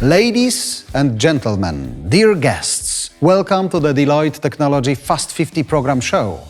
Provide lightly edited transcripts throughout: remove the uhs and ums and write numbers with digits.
Ladies and gentlemen, dear guests, welcome to the Deloitte Technology Fast 50 program show.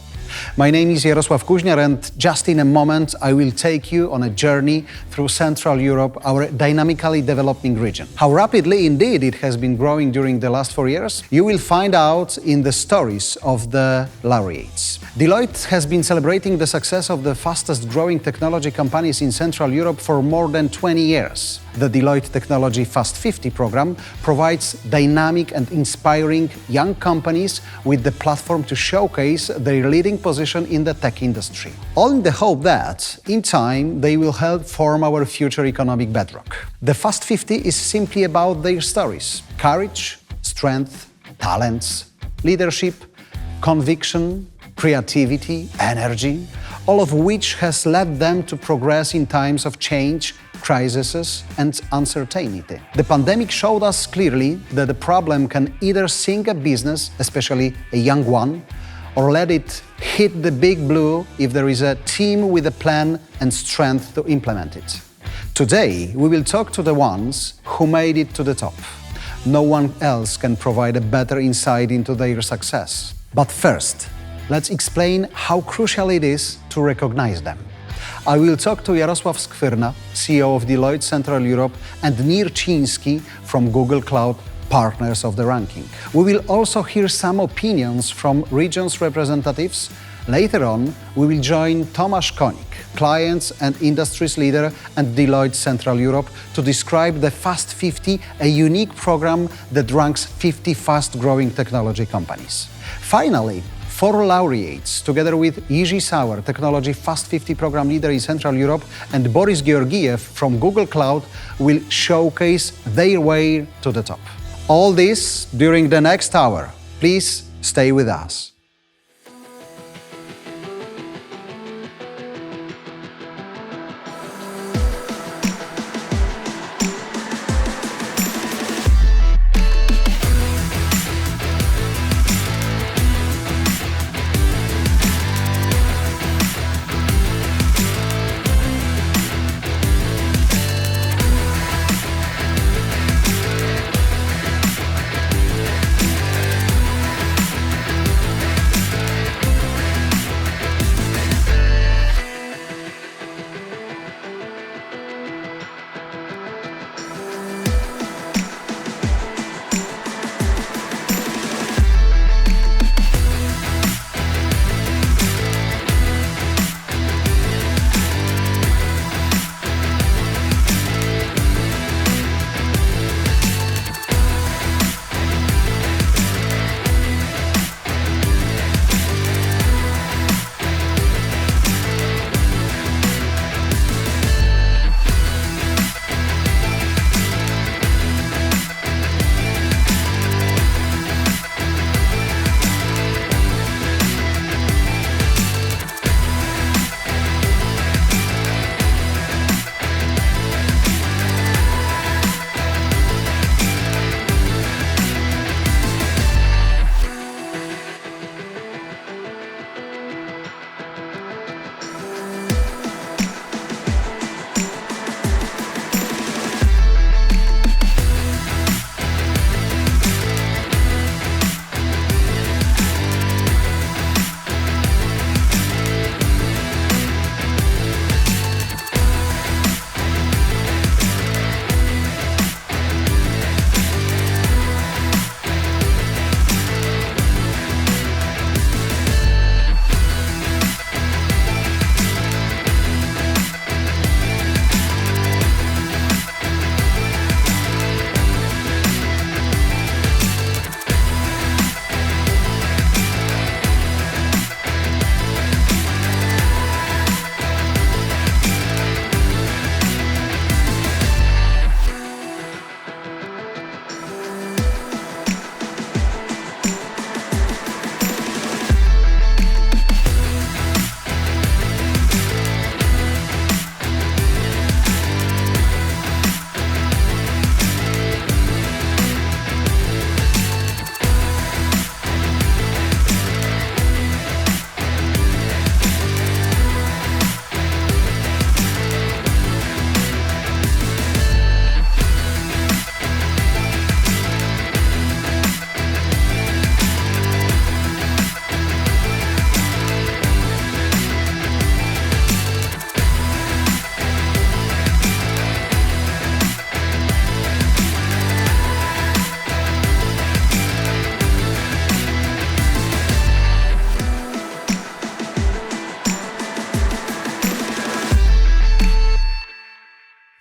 My name is Jaroslav Skvrna, and just in a moment I will take you on a journey through Central Europe, our dynamically developing region. How rapidly indeed it has been growing during the last 4 years, you will find out in the stories of the laureates. Deloitte has been celebrating the success of the fastest growing technology companies in Central Europe for more than 20 years. The Deloitte Technology Fast 50 program provides dynamic and inspiring young companies with the platform to showcase their leading position in the tech industry. All in the hope that, in time, they will help form our future economic bedrock. The Fast 50 is simply about their stories: courage, strength, talents, leadership, conviction, creativity, energy, all of which has led them to progress in times of change, crises, and uncertainty. The pandemic showed us clearly that the problem can either sink a business, especially a young one, or let it hit the big blue if there is a team with a plan and strength to implement it. Today, we will talk to the ones who made it to the top. No one else can provide a better insight into their success. But first, let's explain how crucial it is to recognize them. I will talk to Jaroslav Skvrna, CEO of Deloitte Central Europe, and Nir Chiński from Google Cloud, partners of the ranking. We will also hear some opinions from region's representatives. Later on, we will join Tomasz, Konik, clients and industries leader at Deloitte Central Europe, to describe the Fast 50, a unique program that ranks 50 fast-growing technology companies. Finally, 4 laureates, together with Jiri Sauer, Technology Fast 50 program leader in Central Europe, and Boris Georgiev from Google Cloud, will showcase their way to the top. All this during the next hour. Please stay with us.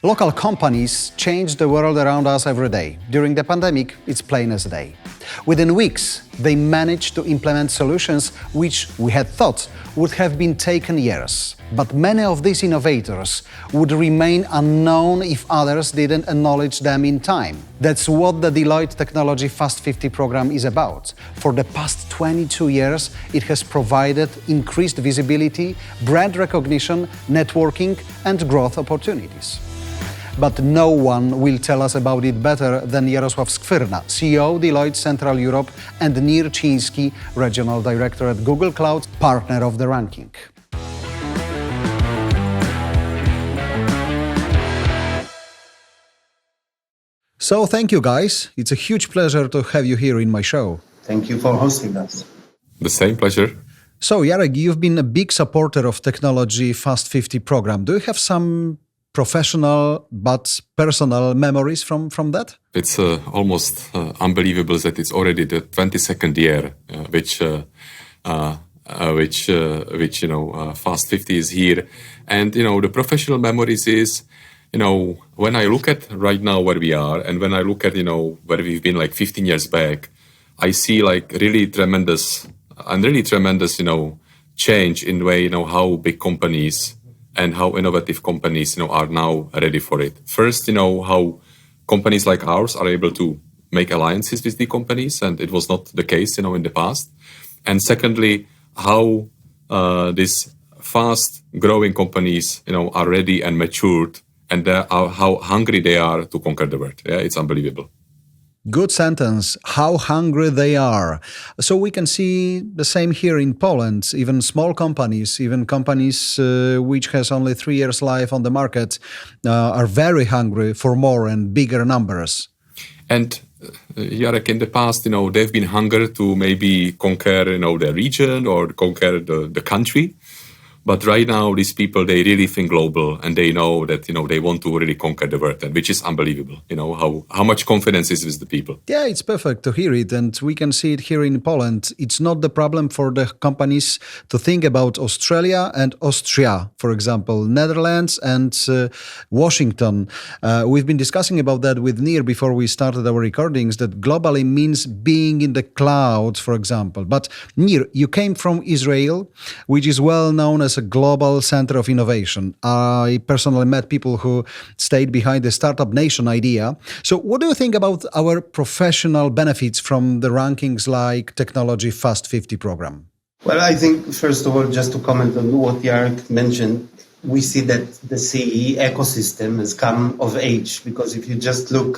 Local companies change the world around us every day. During the pandemic, it's plain as day. Within weeks, they managed to implement solutions which we had thought would have been taken years. But many of these innovators would remain unknown if others didn't acknowledge them in time. That's what the Deloitte Technology Fast 50 program is about. For the past 22 years, it has provided increased visibility, brand recognition, networking, and growth opportunities. But no one will tell us about it better than Jaroslav Skvrna, CEO Deloitte Central Europe, and Nir Chiński, Regional Director at Google Cloud, partner of the ranking. So thank you, guys. It's a huge pleasure to have you here in my show. Thank you for hosting us. The same pleasure. So, Jarek, you've been a big supporter of Technology Fast 50 program. Do you have some professional but personal memories from that? It's almost unbelievable that it's already the 22nd year which Fast 50 is here. And the professional memories is when I look at right now where we are, and when I look at where we've been like 15 years back, I see like really tremendous change in the way how big companies and how innovative companies are now ready for it. First, how companies like ours are able to make alliances with the companies, and it was not the case in the past. And secondly, how these fast growing companies are ready and matured, and how hungry they are to conquer the world. Yeah, it's unbelievable. Good sentence. How hungry they are. So we can see the same here in Poland. Even small companies, even companies which has only 3 years life on the market, are very hungry for more and bigger numbers. And Jarek, in the past, they've been hungry to maybe conquer, the region or conquer the country. But right now, these people, they really think global, and they know that, they want to really conquer the world, and which is unbelievable, how much confidence is with the people. Yeah, it's perfect to hear it. And we can see it here in Poland. It's not the problem for the companies to think about Australia and Austria, for example, Netherlands and Washington. We've been discussing about that with Nir before we started our recordings, that globally means being in the cloud, for example. But Nir, you came from Israel, which is well known as a global center of innovation. I personally met people who stayed behind the Startup Nation idea. So what do you think about our professional benefits from the rankings like Technology Fast 50 program? Well, I think, first of all, just to comment on what Jarek mentioned, we see that the CE ecosystem has come of age, because if you just look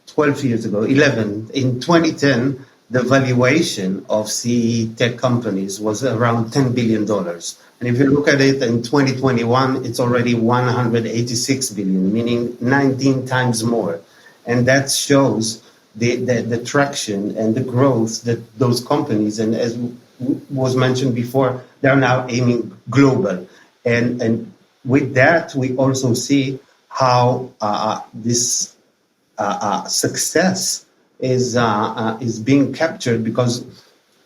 12 years ago, 11, in 2010, the valuation of CE tech companies was around $10 billion. And if you look at it in 2021, it's already 186 billion, meaning 19 times more. And that shows the traction and the growth that those companies, and as was mentioned before, they're now aiming global. And with that, we also see how this success is being captured, because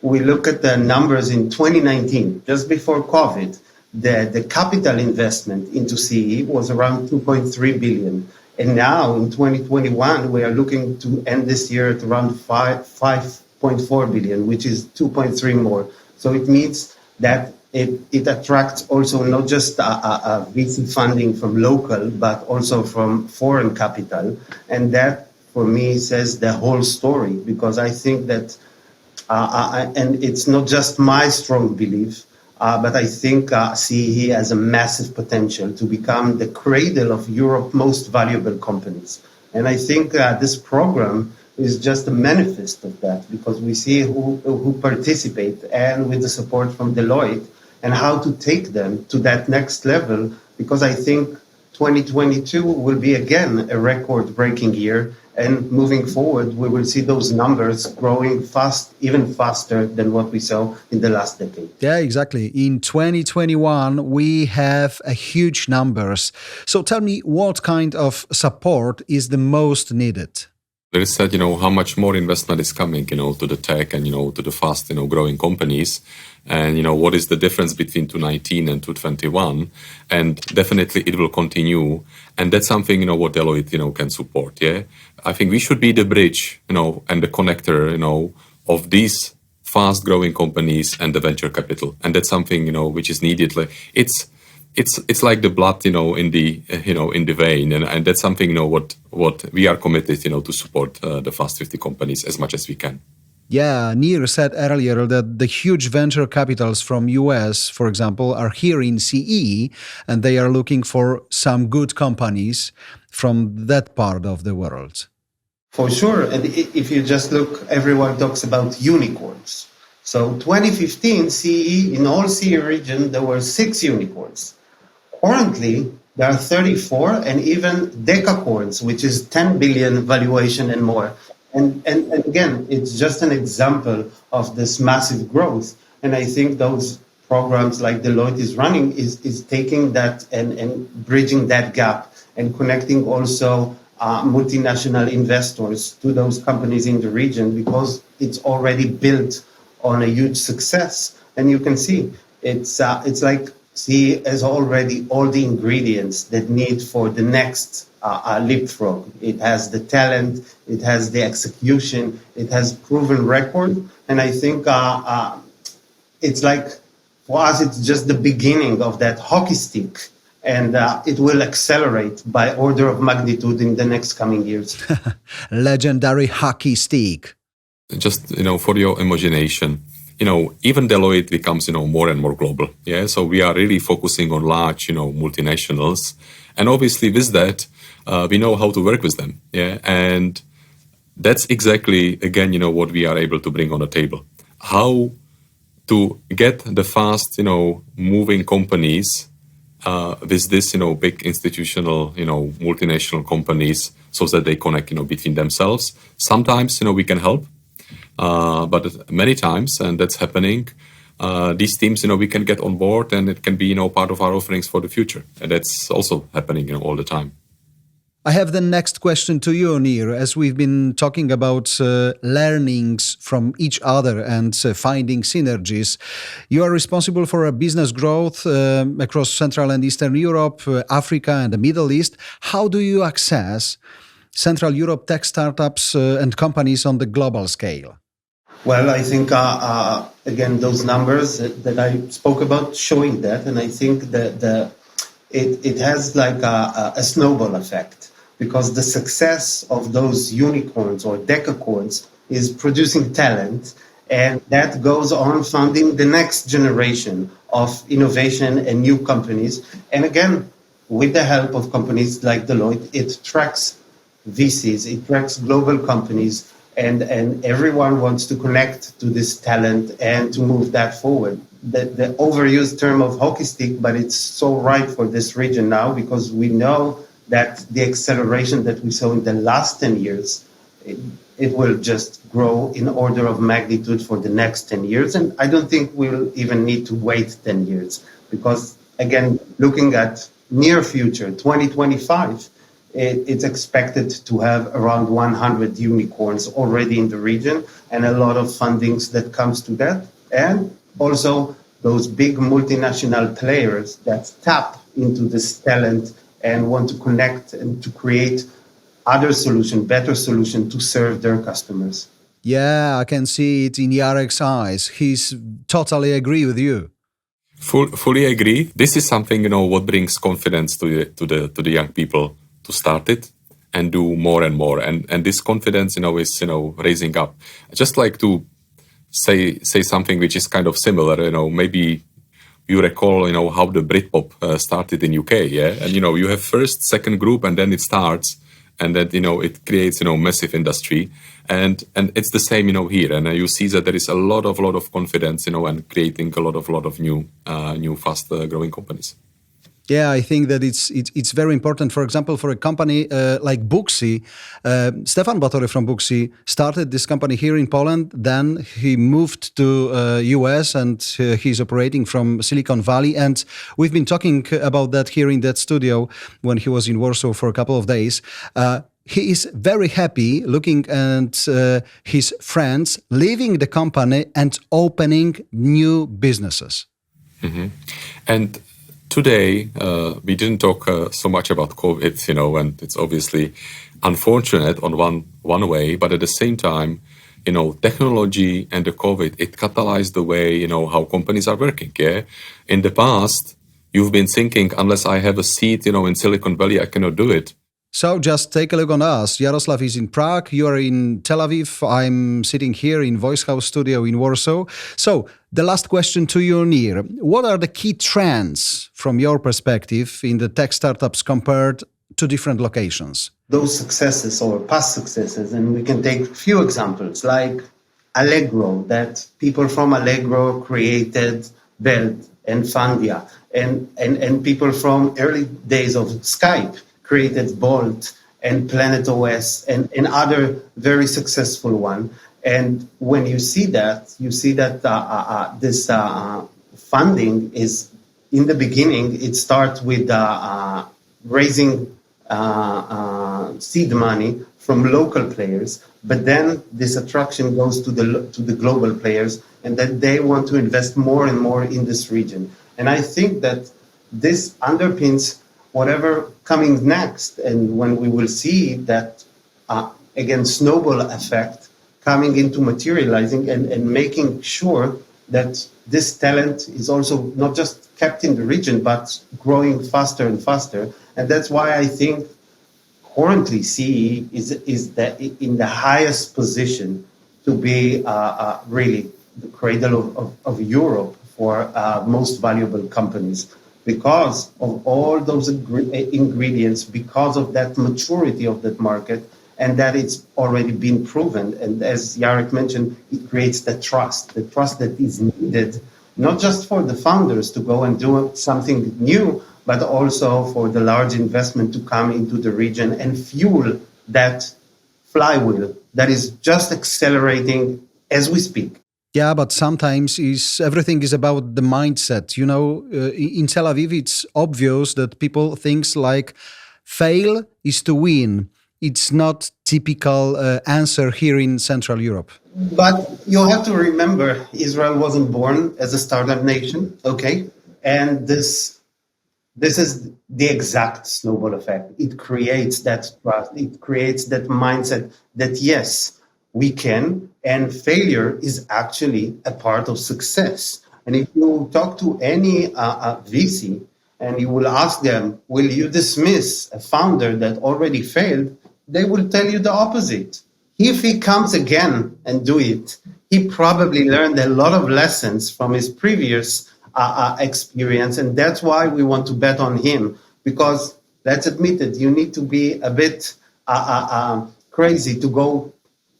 we look at the numbers in 2019, just before COVID, the capital investment into CE was around 2.3 billion. And now in 2021, we are looking to end this year at around 5.4 billion, which is 2.3 more. So it means that it attracts also not just VC funding from local, but also from foreign capital. And that, for me, says the whole story, because I think that, and it's not just my strong belief, but I think CE has a massive potential to become the cradle of Europe's most valuable companies. And I think this program is just a manifest of that, because we see who participate, and with the support from Deloitte, and how to take them to that next level, because I think 2022 will be again a record-breaking year. And moving forward, we will see those numbers growing fast, even faster than what we saw in the last decade. Yeah, exactly. In 2021, we have a huge numbers. So tell me, what kind of support is the most needed? There is said, how much more investment is coming, to the tech and, to the fast, growing companies. and what is the difference between 2019 and 2021, and definitely it will continue, and that's something what Deloitte can support. Yeah, I think we should be the bridge and the connector of these fast growing companies and the venture capital, and that's something which is needed. Like it's like the blood in the vein, and that's something what we are committed to support the fast 50 companies as much as we can. Yeah, Nir said earlier that the huge venture capitals from US, for example, are here in CE, and they are looking for some good companies from that part of the world. For sure. And if you just look, everyone talks about unicorns. So 2015 CE, in all CE region, there were 6 unicorns. Currently, there are 34 and even decacorns, which is 10 billion valuation and more. And again, it's just an example of this massive growth. And I think those programs like Deloitte is running is taking that and bridging that gap and connecting also multinational investors to those companies in the region, because it's already built on a huge success. And you can see it's like CE has already all the ingredients that need for the next leapfrog. It has the talent, it has the execution, it has proven record, and I think it's like, for us, it's just the beginning of that hockey stick, and it will accelerate by order of magnitude in the next coming years. Legendary hockey stick. Just for your imagination, even Deloitte becomes more and more global. Yeah, so we are really focusing on large multinationals, and obviously with that we know how to work with them. Yeah, and that's exactly again what we are able to bring on the table. How to get the fast moving companies with this big institutional multinational companies, so that they connect between themselves. Sometimes we can help, but many times, and that's happening, these teams we can get on board, and it can be part of our offerings for the future, and that's also happening all the time. I have the next question to you, Nir. As we've been talking about learnings from each other and finding synergies, you are responsible for a business growth across Central and Eastern Europe, Africa, and the Middle East. How do you access Central Europe tech startups and companies on the global scale? Well, I think, again, those numbers that I spoke about showing that, and I think that it has like a snowball effect, because the success of those unicorns or decacorns is producing talent, and that goes on funding the next generation of innovation and new companies. And again, with the help of companies like Deloitte, it tracks VCs, it tracks global companies, and everyone wants to connect to this talent and to move that forward. The overused term of hockey stick, but it's so right for this region now, because we know that the acceleration that we saw in the last 10 years, it will just grow in order of magnitude for the next 10 years. And I don't think we'll even need to wait 10 years, because, again, looking at near future, 2025, it's expected to have around 100 unicorns already in the region, and a lot of fundings that comes to that. And also those big multinational players that tap into this talent and want to connect and to create other solution, better solution to serve their customers. Yeah, I can see it in Jarek's eyes. He's totally agree with you. Fully agree. This is something what brings confidence to the young people to start it and do more and more. And this confidence is raising up. I just like to say something which is kind of similar. Maybe you recall how the Britpop started in UK, yeah, and you have first, second group, and then it starts, and then it creates massive industry, and it's the same here, and you see that there is a lot of confidence and creating a lot of new fast growing companies. Yeah, I think that it's very important. For example, for a company like Booksy, Stefan Batory from Booksy started this company here in Poland. Then he moved to US, and he's operating from Silicon Valley. And we've been talking about that here in that studio when he was in Warsaw for a couple of days. he is very happy looking at his friends leaving the company and opening new businesses. And today, we didn't talk so much about COVID, and it's obviously unfortunate on one way, but at the same time, technology and the COVID, it catalyzed the way, how companies are working, yeah? In the past, you've been thinking, unless I have a seat, in Silicon Valley, I cannot do it. So just take a look on us. Jaroslav is in Prague, you are in Tel Aviv, I'm sitting here in Voice House Studio in Warsaw. So the last question to you, Nir. What are the key trends from your perspective in the tech startups compared to different locations? Those successes or past successes, and we can take a few examples like Allegro, that people from Allegro created Belt and Fundia, and people from early days of Skype created Bolt and Planet OS and other very successful one. And when you see that, this funding is, in the beginning, it starts with raising seed money from local players, but then this attraction goes to the global players, and that they want to invest more and more in this region. And I think that this underpins whatever coming next, and when we will see that again snowball effect coming into materializing and making sure that this talent is also not just kept in the region but growing faster and faster. And that's why I think currently CE is in the highest position to be really the cradle of Europe for most valuable companies, because of all those ingredients, because of that maturity of that market, and that it's already been proven. And as Jarek mentioned, it creates the trust that is needed, not just for the founders to go and do something new, but also for the large investment to come into the region and fuel that flywheel that is just accelerating as we speak. Yeah, but sometimes everything is about the mindset. In Tel Aviv, it's obvious that people think like fail is to win. It's not typical answer here in Central Europe. But you have to remember, Israel wasn't born as a startup nation, okay? And this is the exact snowball effect. It creates that trust. It creates that mindset that yes, we can, and failure is actually a part of success. And if you talk to any VC and you will ask them, will you dismiss a founder that already failed? They will tell you the opposite. If he comes again and do it, he probably learned a lot of lessons from his previous experience. And that's why we want to bet on him, because let's admit it, you need to be a bit crazy to go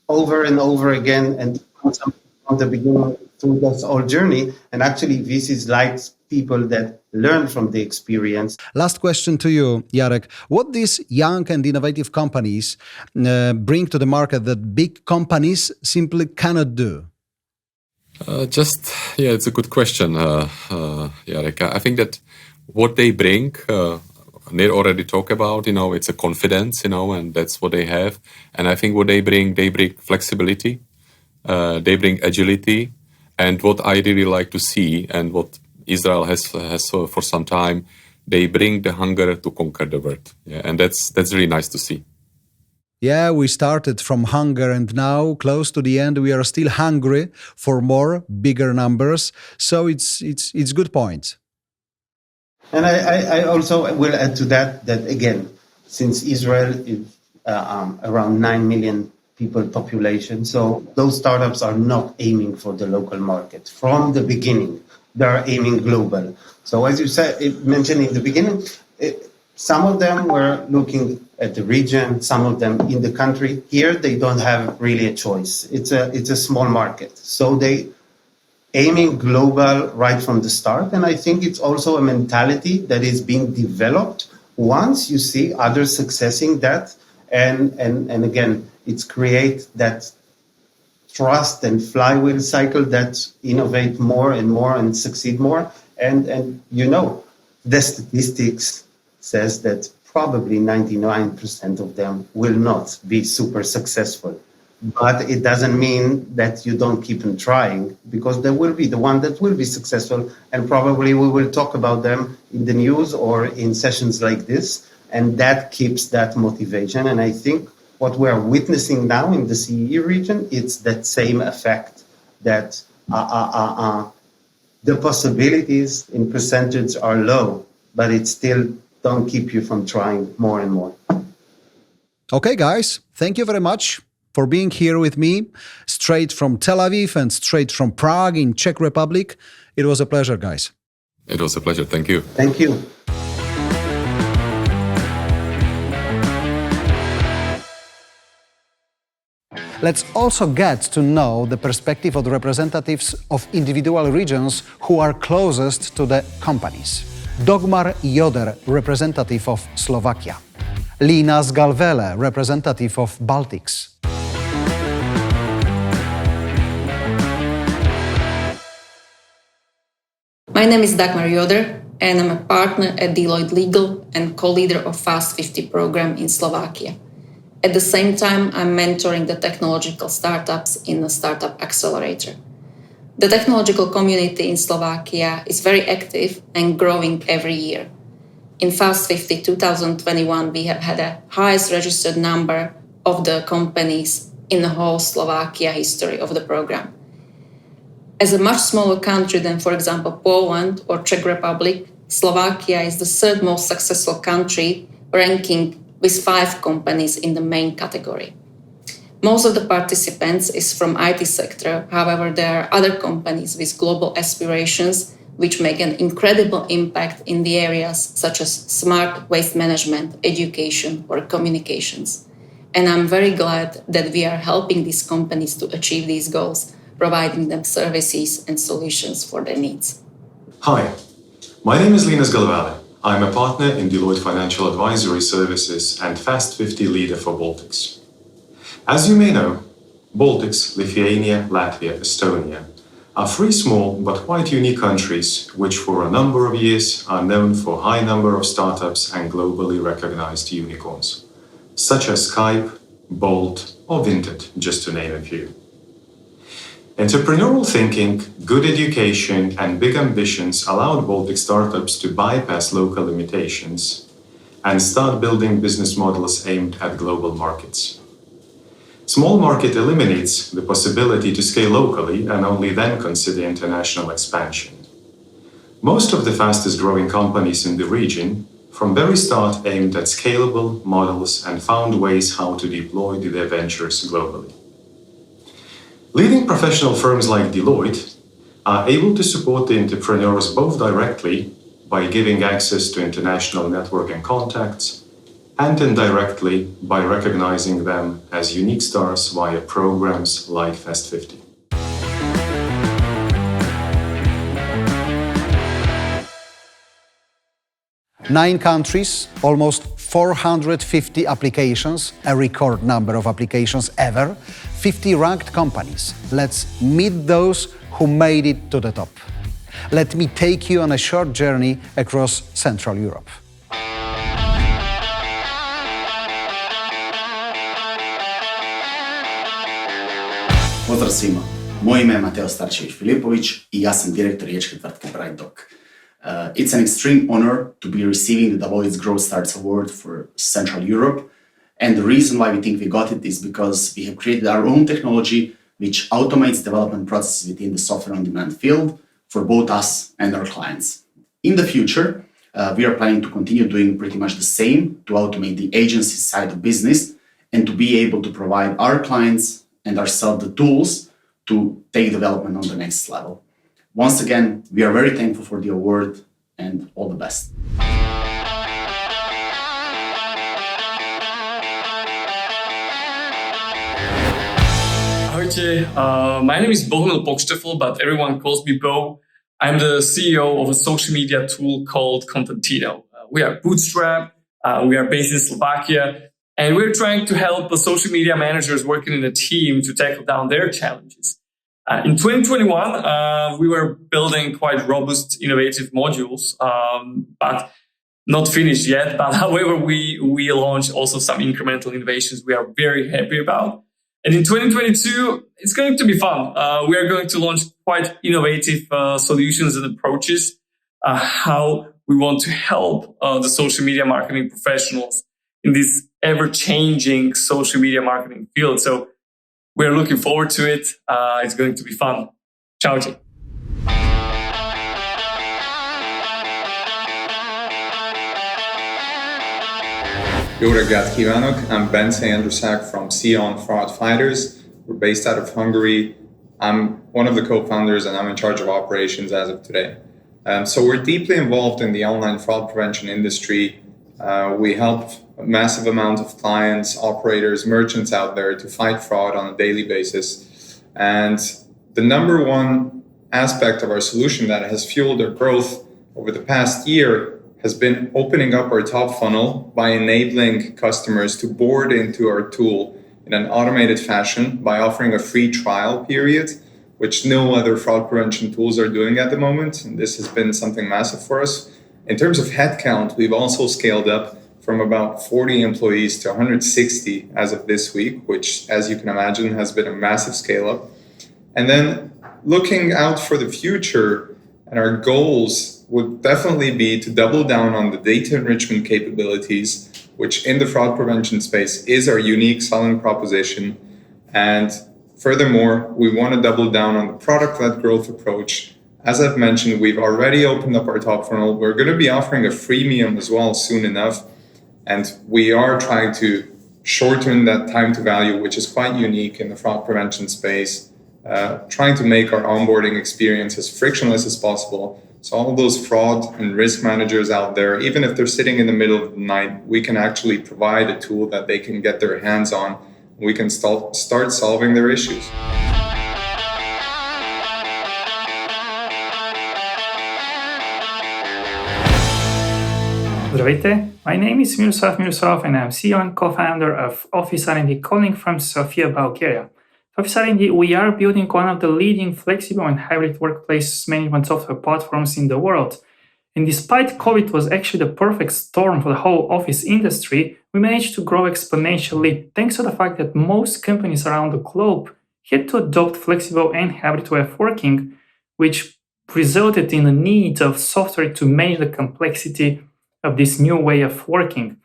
over and over again and from the beginning through this whole journey. And actually, VCs like people that learn from the experience. Last question to you, Jarek. What these young and innovative companies bring to the market that big companies simply cannot do? It's a good question, Jarek. I think that what they bring, Nir already talked about, it's a confidence, and that's what they have. And I think what they bring flexibility, they bring agility, and what I really like to see, and what Israel has for some time, they bring the hunger to conquer the world. Yeah, and that's really nice to see. Yeah, we started from hunger, and now, close to the end, we are still hungry for more, bigger numbers. So it's good point. And I also will add to that again, since Israel is around 9 million people population, so those startups are not aiming for the local market. From the beginning, they are aiming global. So as you mentioned in the beginning, some of them were looking at the region, some of them in the country. Here, they don't have really a choice. It's a small market. So they aiming global right from the start. And I think it's also a mentality that is being developed once you see others successing that. And again, it's create that trust and flywheel cycle that innovate more and more and succeed more. And the statistics says that probably 99% of them will not be super successful. But it doesn't mean that you don't keep on trying, because there will be the one that will be successful, and probably we will talk about them in the news or in sessions like this, and that keeps that motivation. And I think what we are witnessing now in the CEE region, it's that same effect, that the possibilities in percentage are low, but it still don't keep you from trying more and more. Okay, guys, thank you very much for being here with me, straight from Tel Aviv and straight from Prague in Czech Republic. It was a pleasure, guys. It was a pleasure. Thank you. Thank you. Let's also get to know the perspective of the representatives of individual regions who are closest to the companies. Dagmar Joder, representative of Slovakia. Lina Zgalvele, representative of Baltics. My name is Dagmar Joder, and I'm a partner at Deloitte Legal and co-leader of Fast 50 program in Slovakia. At the same time, I'm mentoring the technological startups in the Startup Accelerator. The technological community in Slovakia is very active and growing every year. In Fast 50 2021, we have had the highest registered number of the companies in the whole Slovakia history of the program. As a much smaller country than, for example, Poland or Czech Republic, Slovakia is the third most successful country, ranking with 5 companies in the main category. Most of the participants is from IT sector. However, there are other companies with global aspirations which make an incredible impact in the areas such as smart waste management, education, or communications. And I'm very glad that we are helping these companies to achieve these goals, providing them services and solutions for their needs. Hi, my name is Lina Zgalvele. I'm a partner in Deloitte Financial Advisory Services and Fast 50 leader for Baltics. As you may know, Baltics, Lithuania, Latvia, Estonia are 3 small but quite unique countries which for a number of years are known for high number of startups and globally recognized unicorns, such as Skype, Bolt or Vinted, just to name a few. Entrepreneurial thinking, good education, and big ambitions allowed Baltic startups to bypass local limitations and start building business models aimed at global markets. Small market eliminates the possibility to scale locally and only then consider international expansion. Most of the fastest growing companies in the region from very start aimed at scalable models and found ways how to deploy their ventures globally. Leading professional firms like Deloitte are able to support the entrepreneurs both directly by giving access to international network and contacts, and indirectly by recognizing them as unique stars via programs like Fast 50. Nine countries, almost 450 applications, a record number of applications ever, 50 ranked companies. Let's meet those who made it to the top. Let me take you on a short journey across Central Europe. Pozdrav svima, moje ime je Mateo Starčević-Filipović i ja sam direktor riječke tvrtke DRUID. It's an extreme honor to be receiving the Deloitte's Growth Starts Award for Central Europe. And the reason why we think we got it is because we have created our own technology which automates development processes within the software on demand field for both us and our clients. In the future, we are planning to continue doing pretty much the same to automate the agency side of business and to be able to provide our clients and ourselves the tools to take development on the next level. Once again, we are very thankful for the award and all the best. Ahojte, my name is Bohumil Pokštefl, but everyone calls me Bo. I'm the CEO of a social media tool called Contentino. We are bootstrapped, we are based in Slovakia, and we're trying to help the social media managers working in a team to tackle down their challenges. In 2021, we were building quite robust, innovative modules, but not finished yet, but however, we launched also some incremental innovations we are very happy about. And in 2022, it's going to be fun. We are going to launch quite innovative solutions and approaches, how we want to help the social media marketing professionals in this ever-changing social media marketing field. So we're looking forward to it. It's going to be fun. Ciao. Jó reggelt kívánok! I'm Bence Andrusak from CEO and Fraud Fighters. We're based out of Hungary. I'm one of the co-founders and I'm in charge of operations as of today. So we're deeply involved in the online fraud prevention industry. We help a massive amount of clients, operators, merchants out there to fight fraud on a daily basis. And the number one aspect of our solution that has fueled our growth over the past year has been opening up our top funnel by enabling customers to board into our tool in an automated fashion by offering a free trial period, which no other fraud prevention tools are doing at the moment. And this has been something massive for us. In terms of headcount, we've also scaled up from about 40 employees to 160 as of this week, which, as you can imagine, has been a massive scale up. And then looking out for the future, and our goals would definitely be to double down on the data enrichment capabilities, which in the fraud prevention space is our unique selling proposition. And furthermore, we want to double down on the product-led growth approach. As I've mentioned, we've already opened up our top funnel. We're going to be offering a freemium as well soon enough. And we are trying to shorten that time to value, which is quite unique in the fraud prevention space, trying to make our onboarding experience as frictionless as possible. So all of those fraud and risk managers out there, even if they're sitting in the middle of the night, we can actually provide a tool that they can get their hands on. We can start solving their issues. Здравейте, my name is Miroslav and I'm CEO and co-founder of Office R&D Konik from Sofia, Bulgaria. Office R&D, we are building one of the leading flexible and hybrid workplace management software platforms in the world. And despite COVID was actually the perfect storm for the whole office industry, we managed to grow exponentially thanks to the fact that most companies around the globe had to adopt flexible and hybrid way of working, which resulted in the need of software to manage the complexity of this new way of working.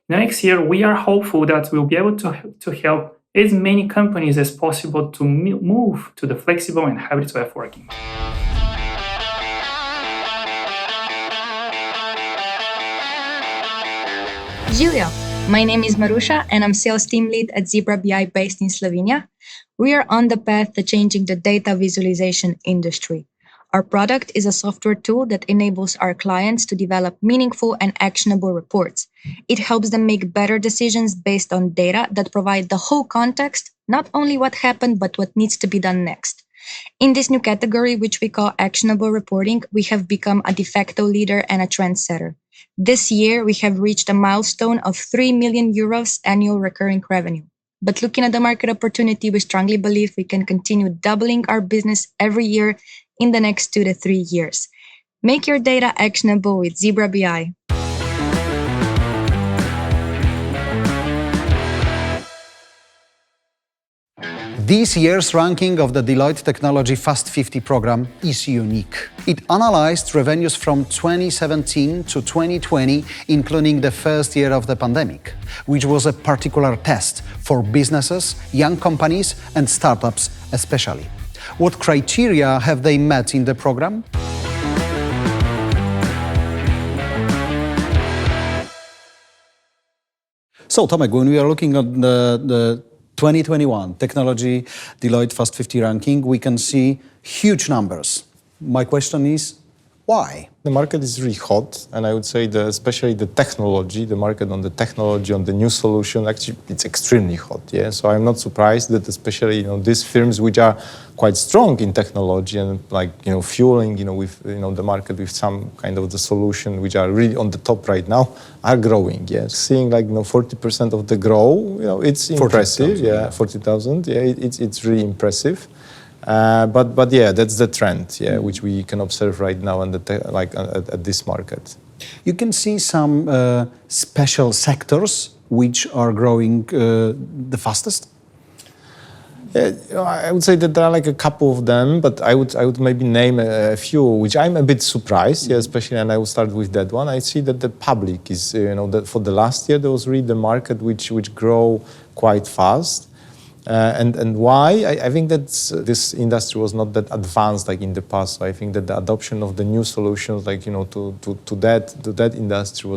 Next year, we are hopeful that we'll be able to help as many companies as possible to move to the flexible and hybrid way of working. Živijo! My name is Marusha and I'm sales team lead at Zebra BI based in Slovenia. We are on the path to changing the data visualization industry. Our product is a software tool that enables our clients to develop meaningful and actionable reports. It helps them make better decisions based on data that provide the whole context, not only what happened, but what needs to be done next. In this new category, which we call actionable reporting, we have become a de facto leader and a trendsetter. This year, we have reached a milestone of 3 million euros annual recurring revenue. But looking at the market opportunity, we strongly believe we can continue doubling our business every year in the next 2 to 3 years. Make your data actionable with Zebra BI. This year's ranking of the Deloitte Technology Fast 50 program is unique. It analyzed revenues from 2017 to 2020, including the first year of the pandemic, which was a particular test for businesses, young companies, and startups especially. What criteria have they met in the program? So, Tomek, when we are looking at the 2021 Technology Deloitte Fast 50 ranking, we can see huge numbers. My question is, why? The market is really hot, and I would say especially the technology, the market on the technology, on the new solution, actually it's extremely hot. Yeah, so I'm not surprised that especially these firms which are quite strong in technology and fueling with the market with some kind of the solution which are really on the top right now are growing. Yeah, seeing 40% of the grow, it's impressive. 40,000. Yeah, it's really impressive. But yeah, that's the trend, which we can observe right now at this market. You can see some special sectors which are growing the fastest? I would say that there are like a couple of them, but I would maybe name a few, which I'm a bit surprised, yeah, especially, and I will start with that one. I see that the public is, that for the last year, there was really the market which grow quite fast. And why? I think that this industry was not that advanced like in the past. So I think that the adoption of the new solutions, like, to that industry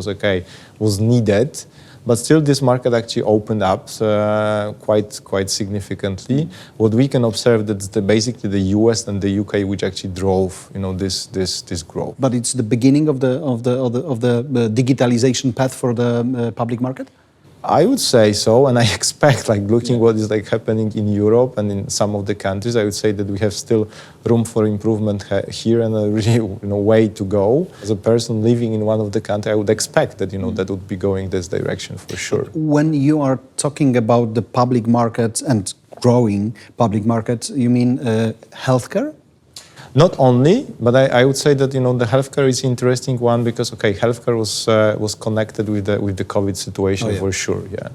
was needed. But still, this market actually opened up quite significantly. What we can observe that's basically the US and the UK which actually drove this growth. But it's the beginning of the digitalization path for the public market? I would say so, and I expect, like, looking what is like happening in Europe and in some of the countries, I would say that we have still room for improvement here and a really way to go. As a person living in one of the countries, I would expect that that would be going this direction for sure. When you are talking about the public markets and growing public markets, you mean healthcare? Not only, but I would say that the healthcare is an interesting one because healthcare was connected with the COVID situation for sure, yeah.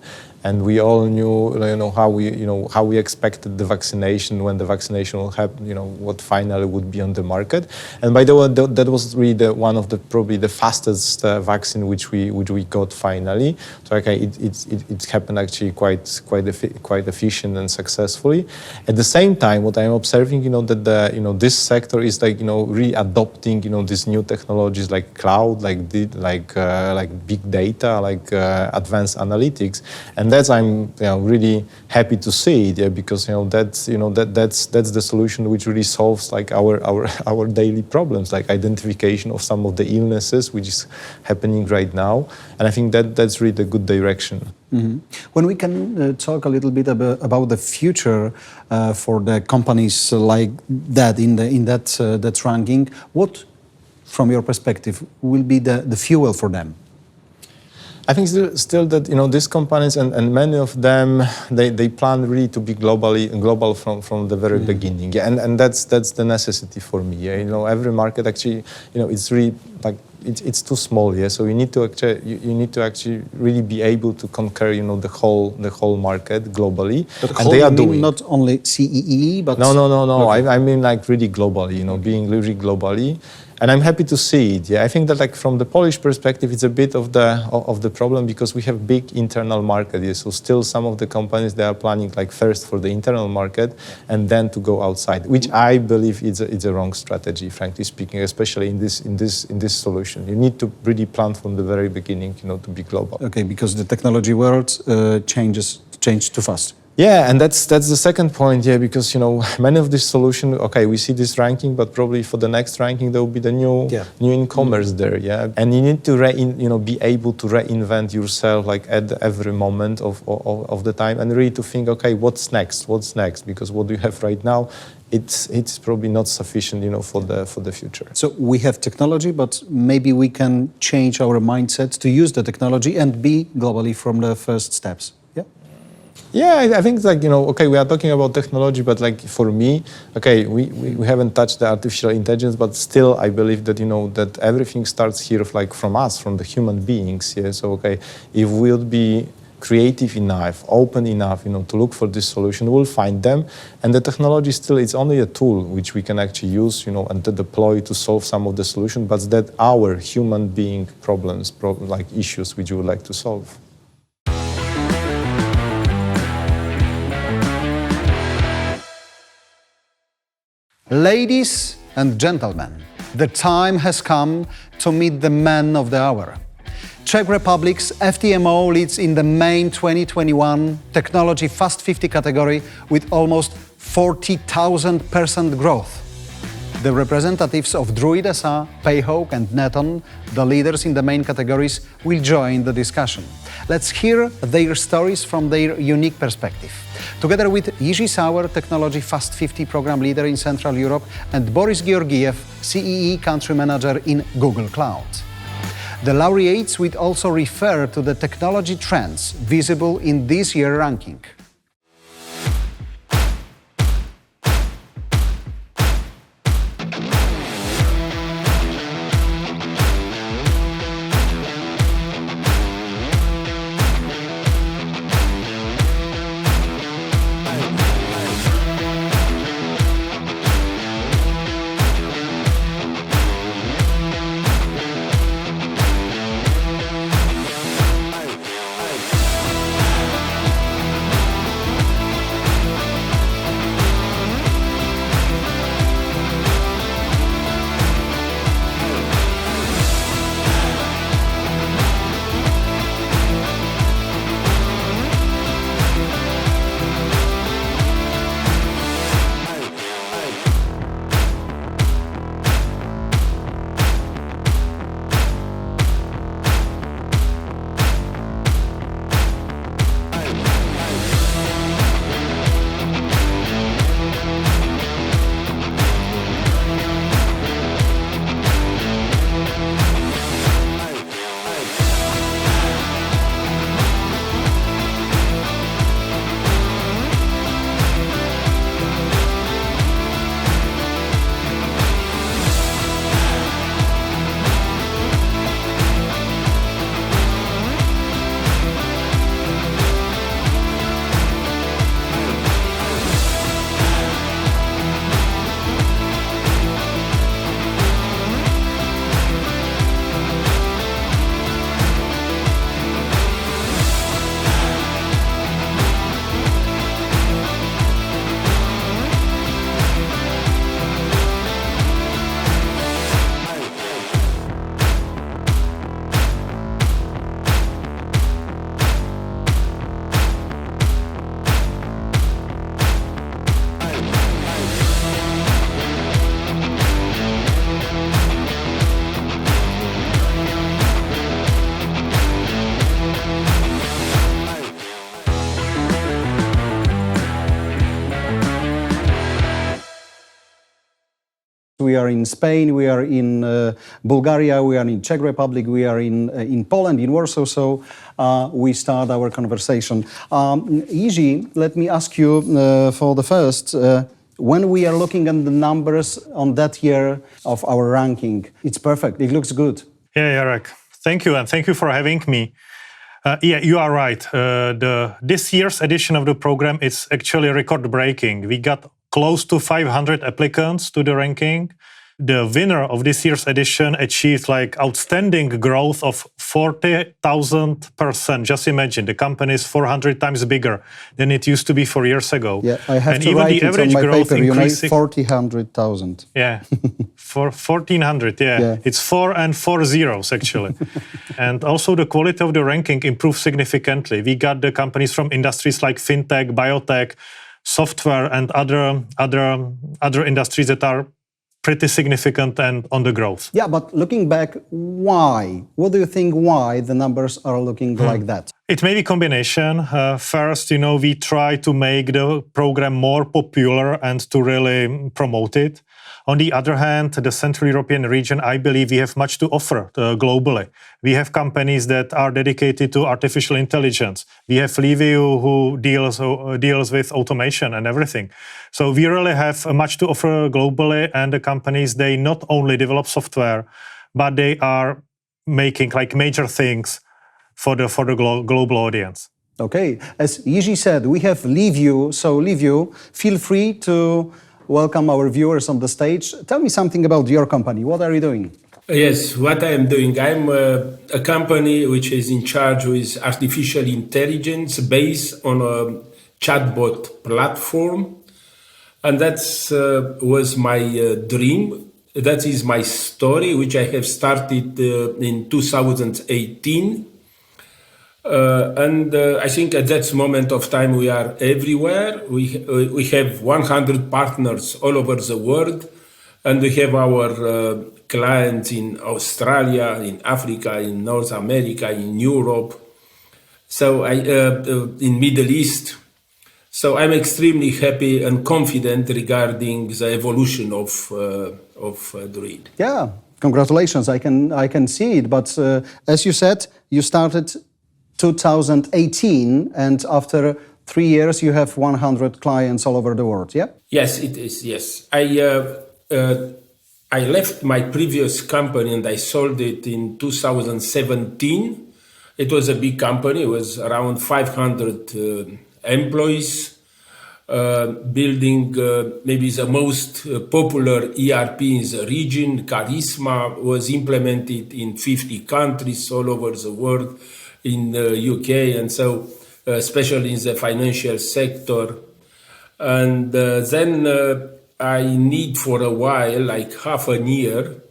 And we all knew how we expected the vaccination when the vaccination will happen, what finally would be on the market. And by the way, that was really one of the probably the fastest vaccine which we got finally. So it happened actually quite efficient and successfully. At the same time, what I'm observing, that this sector is really adopting these new technologies like cloud, like big data, like advanced analytics, and that's I'm really happy to see it, yeah, because that's the solution which really solves like our daily problems, like identification of some of the illnesses which is happening right now, and I think that's really the good direction. Mm-hmm. When we can talk a little bit about the future for the companies like that in that ranking, what, from your perspective, will be the fuel for them? I think still that these companies and many of them they plan really to be global from the very beginning, yeah, and that's the necessity for me. Yeah, every market actually it's really like it's too small, yeah. So you need to actually really be able to conquer the whole market globally, and they are doing not only CEE but no. Okay. I mean like really globally, being really globally. And I'm happy to see it. Yeah, I think that like from the Polish perspective, it's a bit of the problem because we have big internal market. Yeah? So still some of the companies they are planning like first for the internal market and then to go outside, which I believe is a wrong strategy, frankly speaking, especially in this solution. You need to really plan from the very beginning, to be global. Okay, because the technology world change too fast. Yeah, and that's the second point, yeah, because many of these solutions, we see this ranking, but probably for the next ranking there will be the new e-commerce there, yeah, and you need to be able to reinvent yourself like at every moment of the time and really to think, what's next, because what you have right now, it's probably not sufficient, for the future. So we have technology, but maybe we can change our mindset to use the technology and be globally from the first steps. Yeah, I think it's like, we are talking about technology, but like for me, we haven't touched the artificial intelligence, but still I believe that, that everything starts here like from us, from the human beings. Yeah, so, if we'll be creative enough, open enough, to look for this solution, we'll find them. And the technology still, it's only a tool which we can actually use, and to deploy to solve some of the solutions, but that our human being problems, like issues which we would like to solve. Ladies and gentlemen, the time has come to meet the man of the hour. Czech Republic's FTMO leads in the main 2021 Technology Fast 50 category with almost 40,000% growth. The representatives of DRUID SA, Payhawk and Nethone, the leaders in the main categories, will join the discussion. Let's hear their stories from their unique perspective. Together with Jiri Sauer, Technology Fast 50 program leader in Central Europe, and Boris Georgiev, CEE country manager in Google Cloud. The laureates will also refer to the technology trends visible in this year's ranking. we are in Spain, we are in Bulgaria, we are in Czech Republic, we are in Poland, in Warsaw, so we start our conversation. Jiri, let me ask you for the first, when we are looking at the numbers on that year of our ranking, it's perfect, it looks good. Yeah, Jarek, thank you, and thank you for having me. Yeah, you are right. This year's edition of the program is actually record-breaking. We got close to 500 applicants to the ranking. The winner of this year's edition achieved outstanding growth of 40,000%. Just imagine, the company is 400 times bigger than it used to be 4 years ago. Yeah, I have and to even write the it average on my growth paper, increasing. 40,000. Yeah, for 1,400, yeah. It's 4 and 4 zeros, actually. And also the quality of the ranking improved significantly. We got the companies from industries like fintech, biotech, software, and other industries that are pretty significant and on the growth. Yeah, but looking back, why? What do you think why the numbers are looking like that? It may be a combination. First, we try to make the program more popular and to really promote it. On the other hand, the Central European region, I believe we have much to offer globally. We have companies that are dedicated to artificial intelligence. We have Livio who deals with automation and everything. So we really have much to offer globally, and the companies, they not only develop software, but they are making major things for the global audience. Okay, as Jiri said, we have Livio. So Livio, feel free to welcome our viewers on the stage. Tell me something about your company. What are you doing? Yes, what I am doing. I'm a company which is in charge with artificial intelligence based on a chatbot platform. And that was my dream. That is my story, which I have started in 2018. And I think at that moment of time we are everywhere. We have 100 partners all over the world, and we have our clients in Australia, in Africa, in North America, in Europe, so in Middle East. So I'm extremely happy and confident regarding the evolution of DRUID. Yeah, congratulations! I can see it. But as you said, you started 2018, and after 3 years, you have 100 clients all over the world, yeah? Yes, it is, yes. I left my previous company and I sold it in 2017. It was a big company. It was around 500 employees, building maybe the most popular ERP in the region. Charisma was implemented in 50 countries all over the world, in the UK, and so especially in the financial sector. And then I need for a while, like half a year,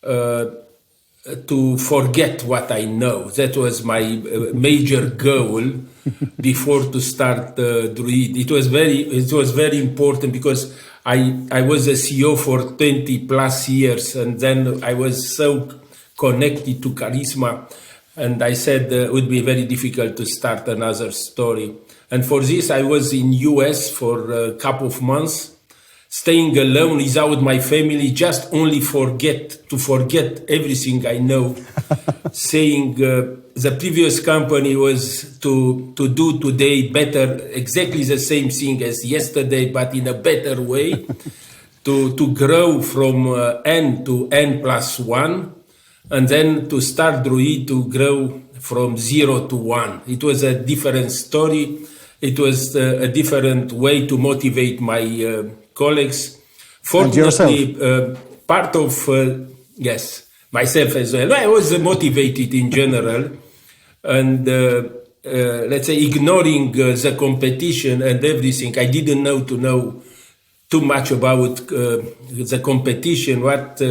to forget what I know. That was my major goal before to start DRUID. It was very important because I was a CEO for 20 plus years, and then I was so connected to Charisma. And I said it would be very difficult to start another story. And for this, I was in US for a couple of months, staying alone without my family, just only forget everything I know, saying the previous company was to do today better, exactly the same thing as yesterday, but in a better way, to grow from N to N plus 1. And then to start DRUID to grow from 0 to 1. It was a different story. It was a different way to motivate my colleagues. Fortunately, part of, myself as well. I was motivated in general. And let's say ignoring the competition and everything, I didn't know too much about the competition, what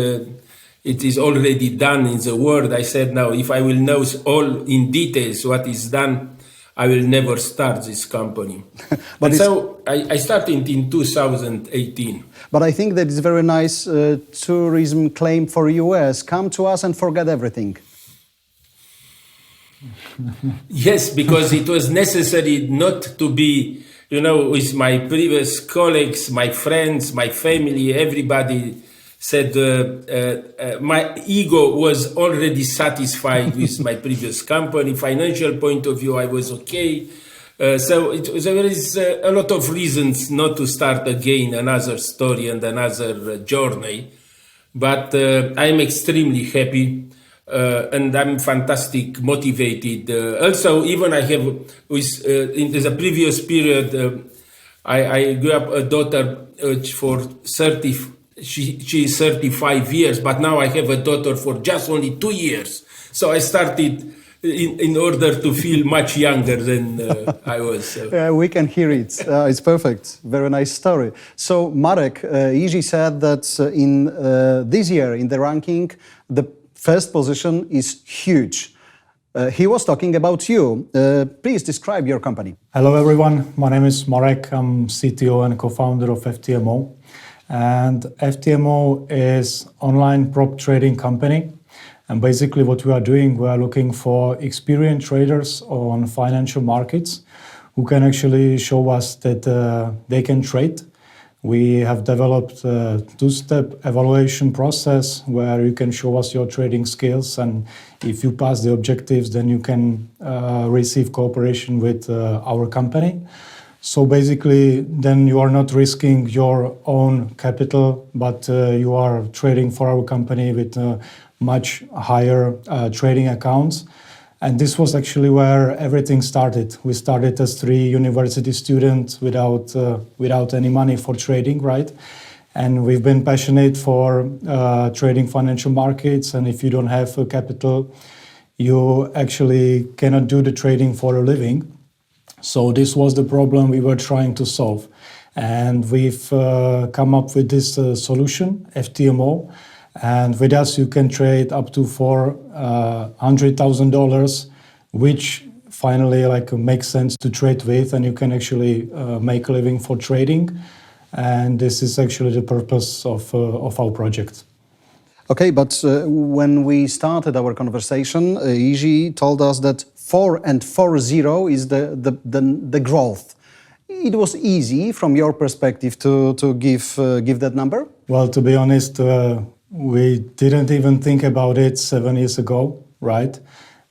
it is already done in the world. I said, now, if I will know all in details what is done, I will never start this company. But so I started in 2018. But I think that is very nice tourism claim for US. Come to us and forget everything. Yes, because it was necessary not to be, with my previous colleagues, my friends, my family, everybody said my ego was already satisfied with my previous company. Financial point of view, I was okay. So there is a lot of reasons not to start again another story and another journey. But I'm extremely happy and I'm fantastic motivated. Also, even I have, in the previous period, I grew up a daughter for 30, she is 35 years, but now I have a daughter for just only 2 years. So I started in order to feel much younger than I was. We can hear it. It's perfect. Very nice story. So Marek, Jiri said that in this year in the ranking, the first position is huge. He was talking about you. Please describe your company. Hello everyone, my name is Marek. I'm CTO and co-founder of FTMO. And FTMO is online prop trading company. And basically what we are doing, we are looking for experienced traders on financial markets who can actually show us that they can trade. We have developed a two-step evaluation process where you can show us your trading skills, and if you pass the objectives, then you can receive cooperation with our company. So basically, then you are not risking your own capital, but you are trading for our company with much higher trading accounts. And this was actually where everything started. We started as 3 university students without any money for trading, right? And we've been passionate for trading financial markets. And if you don't have a capital, you actually cannot do the trading for a living. So this was the problem we were trying to solve. And we've come up with this solution, FTMO. And with us, you can trade up to $400,000, which finally makes sense to trade with, and you can actually make a living for trading. And this is actually the purpose of our project. Okay, but when we started our conversation, Jiri told us that 4 and 40 is the growth. It was easy from your perspective to give that number? Well, to be honest, we didn't even think about it 7 years ago, right?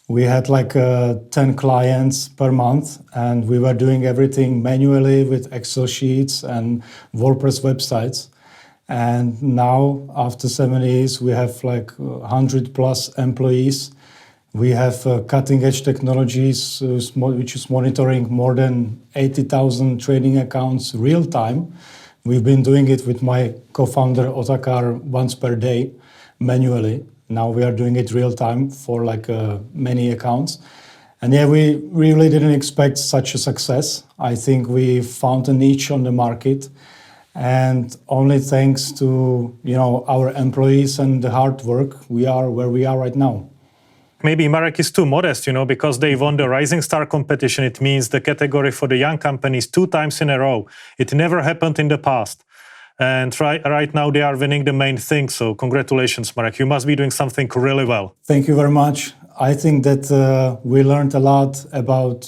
We had 10 clients per month, and we were doing everything manually with Excel sheets and WordPress websites. And now, after 7 years, we have 100 plus employees. We have cutting-edge technologies, which is monitoring more than 80,000 trading accounts real time. We've been doing it with my co-founder Otakar once per day, manually. Now we are doing it real time for many accounts. And yeah, we really didn't expect such a success. I think we found a niche on the market. And only thanks to our employees and the hard work, we are where we are right now. Maybe Marek is too modest, because they won the Rising Star competition. It means the category for the young companies 2 times in a row. It never happened in the past. And right now they are winning the main thing. So congratulations, Marek. You must be doing something really well. Thank you very much. I think that we learned a lot about,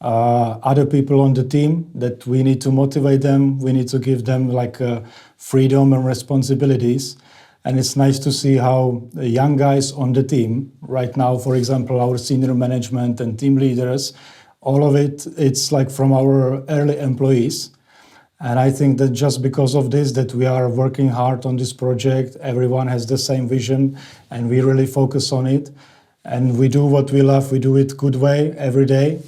other people on the team, that we need to motivate them. We need to give them freedom and responsibilities. And it's nice to see how the young guys on the team right now, for example, our senior management and team leaders, all of it's from our early employees. And I think that just because of this, that we are working hard on this project, everyone has the same vision and we really focus on it. And we do what we love, we do it good way every day.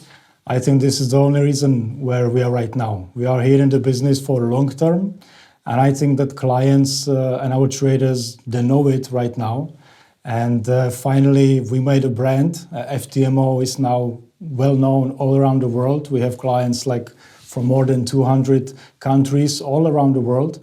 I think this is the only reason where we are right now. We are here in the business for long term. And I think that clients and our traders, they know it right now. And finally, we made a brand. FTMO is now well known all around the world. We have clients from more than 200 countries all around the world.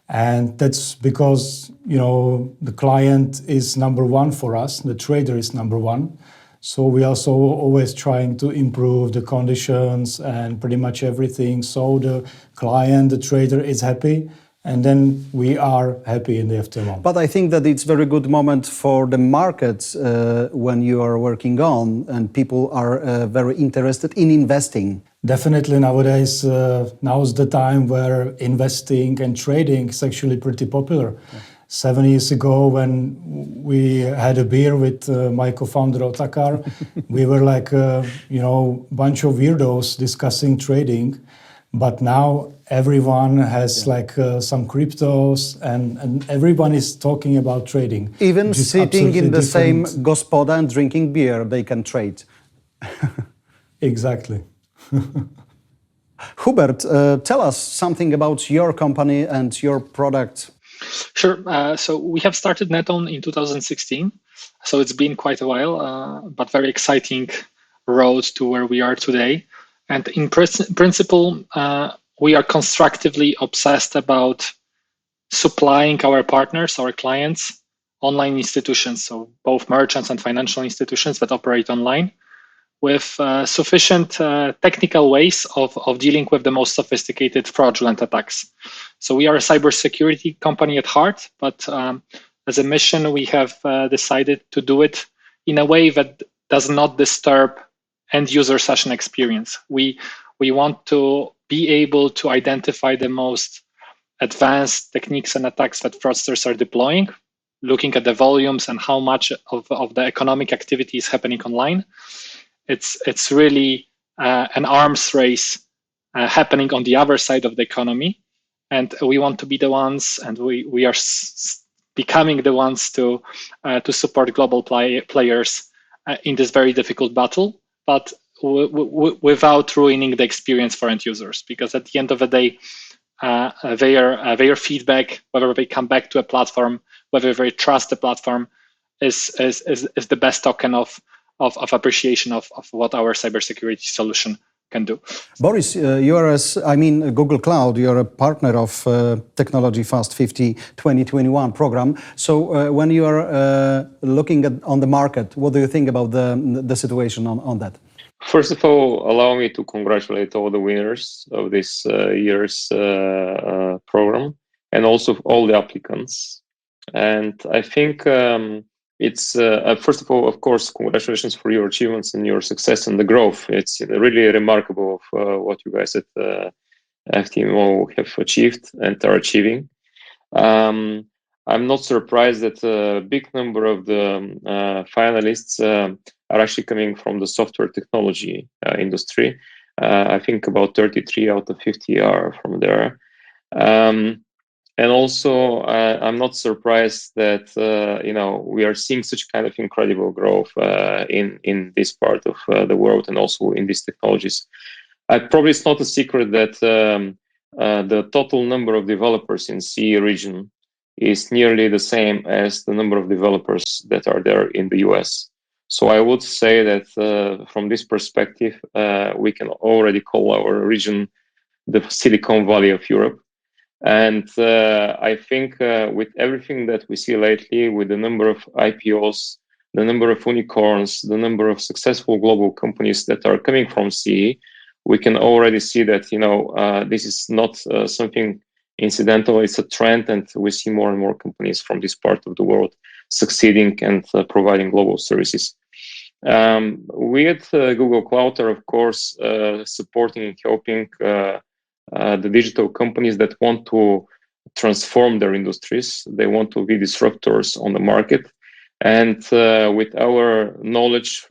And that's because, the client is number one for us. The trader is number one. So we are also always trying to improve the conditions and pretty much everything. So the client, the trader is happy, and then we are happy in the FTMO. But I think that it's a very good moment for the market when you are working on, and people are very interested in investing. Definitely nowadays, now is the time where investing and trading is actually pretty popular. Yeah. 7 years ago when we had a beer with my co-founder Otakar, we were like, bunch of weirdos discussing trading. But now everyone has some cryptos and everyone is talking about trading. Even sitting in the same gospoda and drinking beer, they can trade. Exactly. Hubert, tell us something about your company and your product. Sure. So we have started Nethone in 2016. So it's been quite a while, but very exciting road to where we are today. And in principle, we are constructively obsessed about supplying our partners, our clients, online institutions, so both merchants and financial institutions that operate online, with sufficient technical ways of dealing with the most sophisticated fraudulent attacks. So we are a cybersecurity company at heart, but as a mission, we have decided to do it in a way that does not disturb end user session experience. We want to be able to identify the most advanced techniques and attacks that fraudsters are deploying, looking at the volumes and how much of the economic activity is happening online. It's really an arms race happening on the other side of the economy, and we want to be the ones, and we are becoming the ones to support global players in this very difficult battle, but without ruining the experience for end users. Because at the end of the day, their feedback, whether they come back to a platform, whether they trust the platform, is the best token of appreciation of what our cybersecurity solution can do. Boris, you are, Google Cloud, you are a partner of Technology Fast 50 2021 program. So when you are looking on the market, what do you think about the situation on that? First of all, allow me to congratulate all the winners of this year's program and also all the applicants. And I think it's first of all, of course, congratulations for your achievements and your success and the growth. It's really remarkable of what you guys at FTMO have achieved and are achieving. I'm not surprised that a big number of the finalists are actually coming from the software technology industry. I think about 33 out of 50 are from there. And also, I'm not surprised that we are seeing such kind of incredible growth in this part of the world and also in these technologies. Probably it's not a secret that the total number of developers in CE region is nearly the same as the number of developers that are there in the US. So I would say that from this perspective, we can already call our region the Silicon Valley of Europe. And I think with everything that we see lately, with the number of IPOs, the number of unicorns, the number of successful global companies that are coming from CE, we can already see that this is not something incidental, it's a trend, and we see more and more companies from this part of the world succeeding and providing global services. We at Google Cloud are, of course, supporting and helping the digital companies that want to transform their industries. They want to be disruptors on the market. And with our knowledge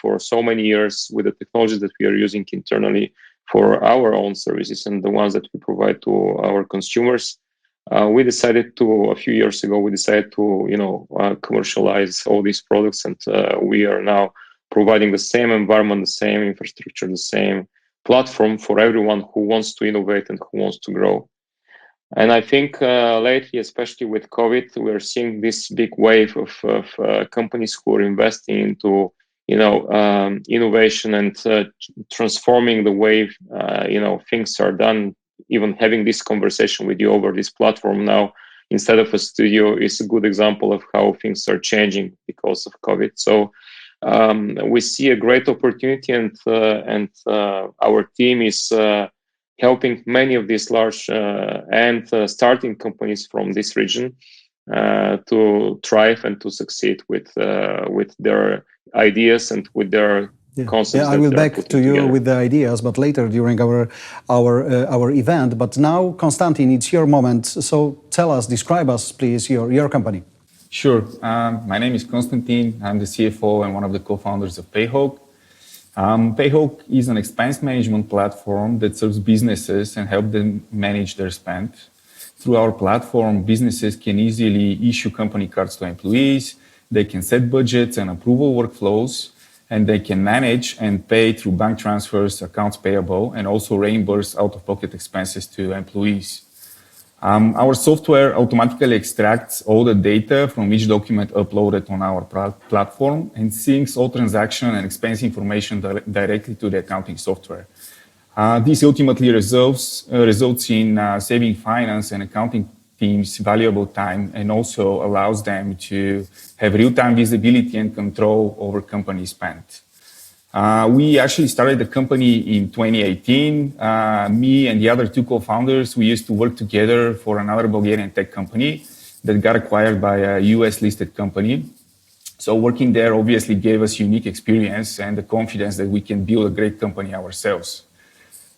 for so many years, with the technologies that we are using internally for our own services and the ones that we provide to our consumers, a few years ago, we decided to, commercialize all these products. And we are now providing the same environment, the same infrastructure, the same platform for everyone who wants to innovate and who wants to grow. And I think lately, especially with COVID, we're seeing this big wave of companies who are investing into, innovation and transforming the way, things are done. Even having this conversation with you over this platform now, instead of a studio, is a good example of how things are changing because of COVID. So we see a great opportunity, and our team is helping many of these large and starting companies from this region to thrive and to succeed with their ideas and with their concepts. I will back to you with the ideas, but later during our event. But now, Konstantin, it's your moment. So tell us, describe us, please, your company. Sure. My name is Konstantin. I'm the CFO and one of the co-founders of Payhawk. Payhawk is an expense management platform that serves businesses and help them manage their spend. Through our platform, businesses can easily issue company cards to employees, they can set budgets and approval workflows, and they can manage and pay through bank transfers, accounts payable, and also reimburse out-of-pocket expenses to employees. Our software automatically extracts all the data from each document uploaded on our platform and syncs all transaction and expense information directly to the accounting software. This ultimately results in saving finance and accounting teams valuable time and also allows them to have real-time visibility and control over company spend. We actually started the company in 2018. Me and the other two co-founders, we used to work together for another Bulgarian tech company that got acquired by a US-listed company. So working there obviously gave us unique experience and the confidence that we can build a great company ourselves.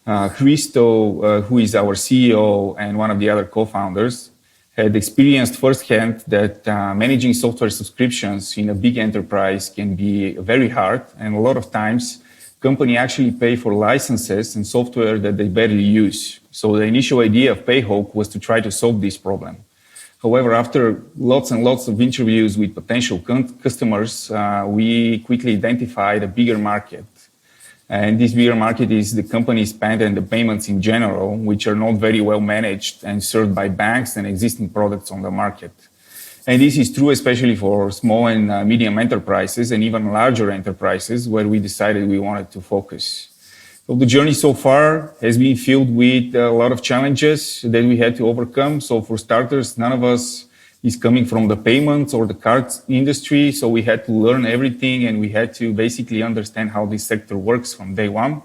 Christo, who is our CEO and one of the other co-founders, had experienced firsthand that managing software subscriptions in a big enterprise can be very hard, and a lot of times companies actually pay for licenses and software that they barely use. So the initial idea of Payhawk was to try to solve this problem. However, after lots and lots of interviews with potential customers, we quickly identified a bigger market. And this bigger market is the company spend and the payments in general, which are not very well managed and served by banks and existing products on the market. And this is true especially for small and medium enterprises and even larger enterprises where we decided we wanted to focus. So the journey so far has been filled with a lot of challenges that we had to overcome. So for starters, none of us is coming from the payments or the cards industry. So we had to learn everything and we had to basically understand how this sector works from day one.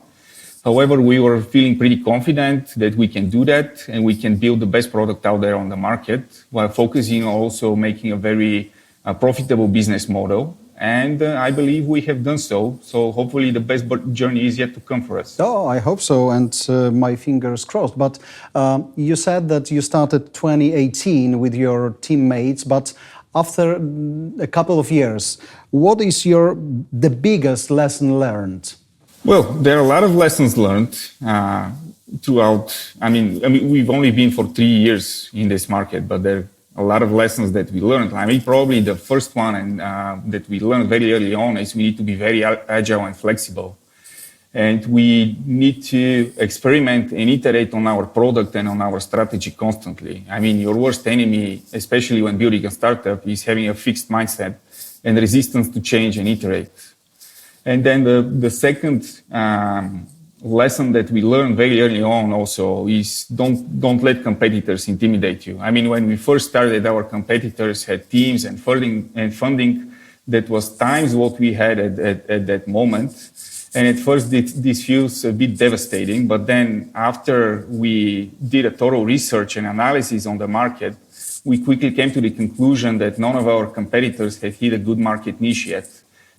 However, we were feeling pretty confident that we can do that and we can build the best product out there on the market while focusing on also making a very profitable business model. And I believe we have done so. So hopefully the best journey is yet to come for us. Oh, I hope so, and my fingers crossed. But you said that you started 2018 with your teammates, but after a couple of years, what is the biggest lesson learned? Well, there are a lot of lessons learned throughout. I mean, we've only been for 3 years in this market, but there a lot of lessons that we learned. I mean, probably the first one and that we learned very early on is we need to be very agile and flexible. And we need to experiment and iterate on our product and on our strategy constantly. I mean, your worst enemy, especially when building a startup, is having a fixed mindset and resistance to change and iterate. And then the second lesson that we learned very early on also is don't let competitors intimidate you. I mean, when we first started, our competitors had teams and funding that was times what we had at that moment. And at first this feels a bit devastating, but then after we did a thorough research and analysis on the market, we quickly came to the conclusion that none of our competitors had hit a good market niche yet.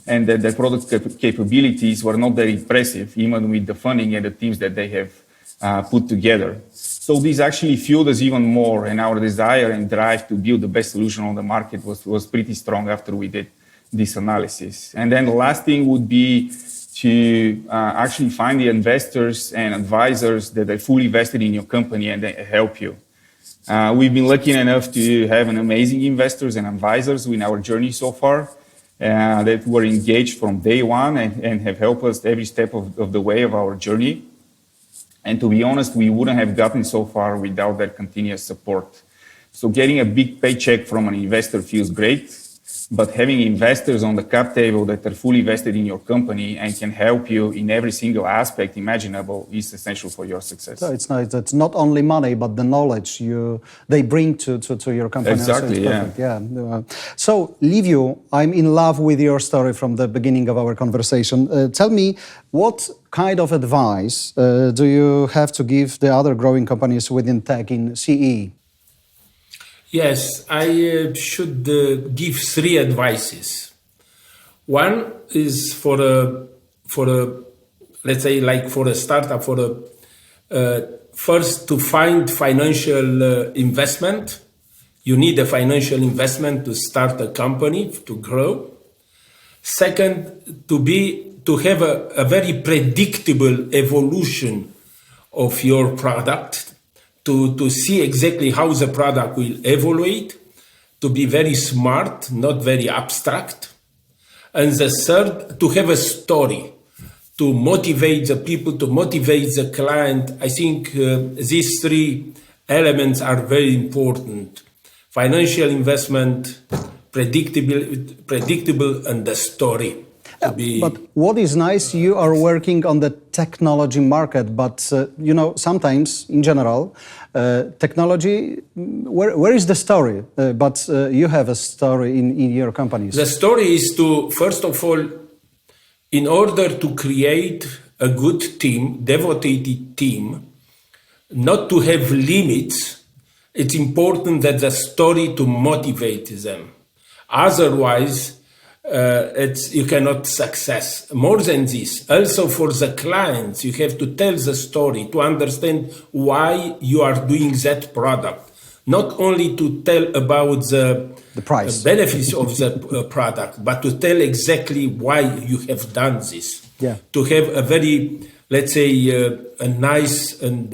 And that the product capabilities were not very impressive, even with the funding and the teams that they have put together. So this actually fueled us even more, and our desire and drive to build the best solution on the market was pretty strong after we did this analysis. And then the last thing would be to actually find the investors and advisors that are fully vested in your company and they help you. We've been lucky enough to have an amazing investors and advisors in our journey so far. That were engaged from day one and have helped us every step of the way of our journey. And to be honest, we wouldn't have gotten so far without their continuous support. So getting a big paycheck from an investor feels great, but having investors on the cap table that are fully vested in your company and can help you in every single aspect imaginable is essential for your success. So it's not only money, but the knowledge they bring to your company. Exactly, yeah. So, Liviu, I'm in love with your story from the beginning of our conversation. Tell me, what kind of advice do you have to give the other growing companies within tech in CE? Yes, I should give 3 advices. One is for let's say like for a startup, first to find financial investment. You need a financial investment to start a company, to grow. Second, to have a very predictable evolution of your product, to see exactly how the product will evaluate, to be very smart, not very abstract. And the third, to have a story, to motivate the people, to motivate the client. I think these three elements are very important. Financial investment, predictable, and the story. But what is nice, you are working on the technology market, but sometimes, in general, technology, where is the story? But you have a story in your companies. The story is to, first of all, in order to create a good team, devoted team, not to have limits, it's important that the story to motivate them. Otherwise, you cannot success. More than this, also for the clients, you have to tell the story to understand why you are doing that product. Not only to tell about the price, benefits of the product, but to tell exactly why you have done this. Yeah. To have a very, let's say, a nice and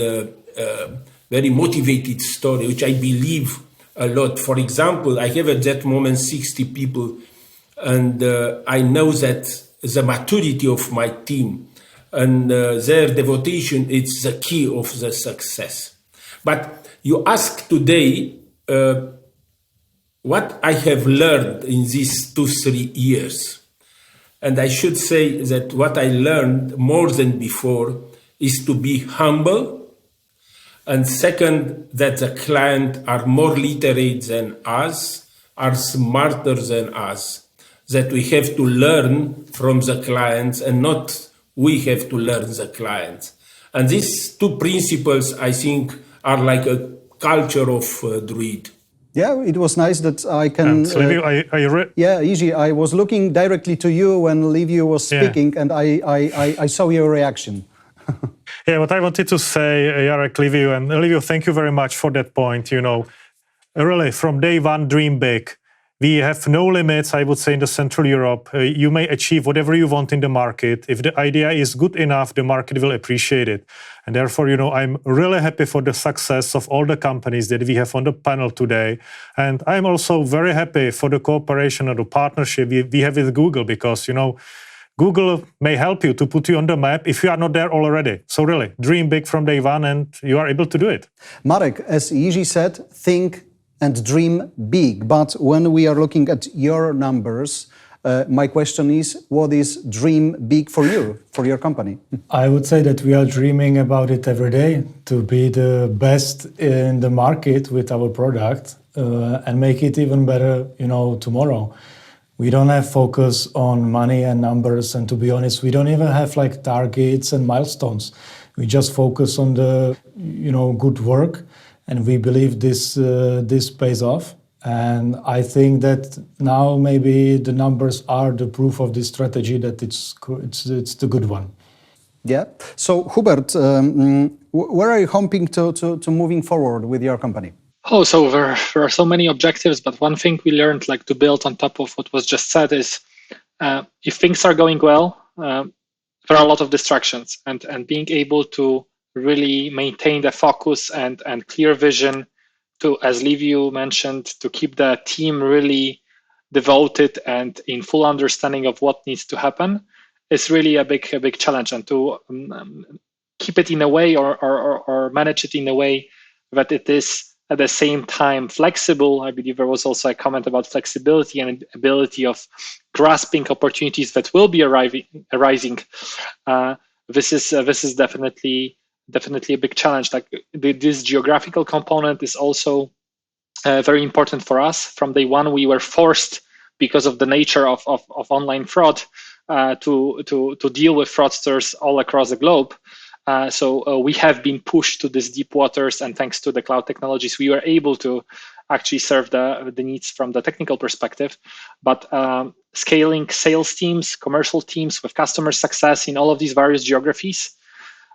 very motivated story, which I believe a lot. For example, I have at that moment 60 people, and I know that the maturity of my team and their devotion is the key of the success. But you ask today what I have learned in these 2-3 years. And I should say that what I learned more than before is to be humble. And second, that the client are more literate than us, are smarter than us. That we have to learn from the clients and not we have to learn the clients. And these two principles, I think, are like a culture of DRUID. Yeah, it was nice that I can... Jiri, I was looking directly to you when Liviu was speaking, and I saw your reaction. Yeah, what I wanted to say, Jarek, Liviu, and Liviu, thank you very much for that point. Really, from day one, dream big. We have no limits, I would say, in the Central Europe. You may achieve whatever you want in the market. If the idea is good enough, the market will appreciate it. And therefore, I'm really happy for the success of all the companies that we have on the panel today. And I'm also very happy for the cooperation and the partnership we have with Google, because, Google may help you to put you on the map if you are not there already. So really, dream big from day one, and you are able to do it. Marek, as Jiri said, think and dream big. But when we are looking at your numbers, my question is, what is dream big for you, for your company? I would say that we are dreaming about it every day, to be the best in the market with our product and make it even better, tomorrow. We don't have focus on money and numbers, and to be honest, we don't even have targets and milestones. We just focus on the good work, and we believe this pays off. And I think that now maybe the numbers are the proof of this strategy that it's the good one. Yeah. So Hubert, where are you hoping to moving forward with your company? Oh, so there are so many objectives, but one thing we learned, to build on top of what was just said, is if things are going well, there are a lot of distractions, and being able to really maintain the focus and clear vision to, as Liviu mentioned, to keep the team really devoted and in full understanding of what needs to happen is really a big challenge, and to keep it in a way or manage it in a way that it is at the same time flexible. I believe there was also a comment about flexibility and ability of grasping opportunities that will be arising. This is definitely a big challenge. This geographical component is also very important for us. From day one, we were forced, because of the nature of online fraud, to deal with fraudsters all across the globe. So we have been pushed to these deep waters, and thanks to the cloud technologies, we were able to actually serve the needs from the technical perspective. But scaling sales teams, commercial teams with customer success in all of these various geographies,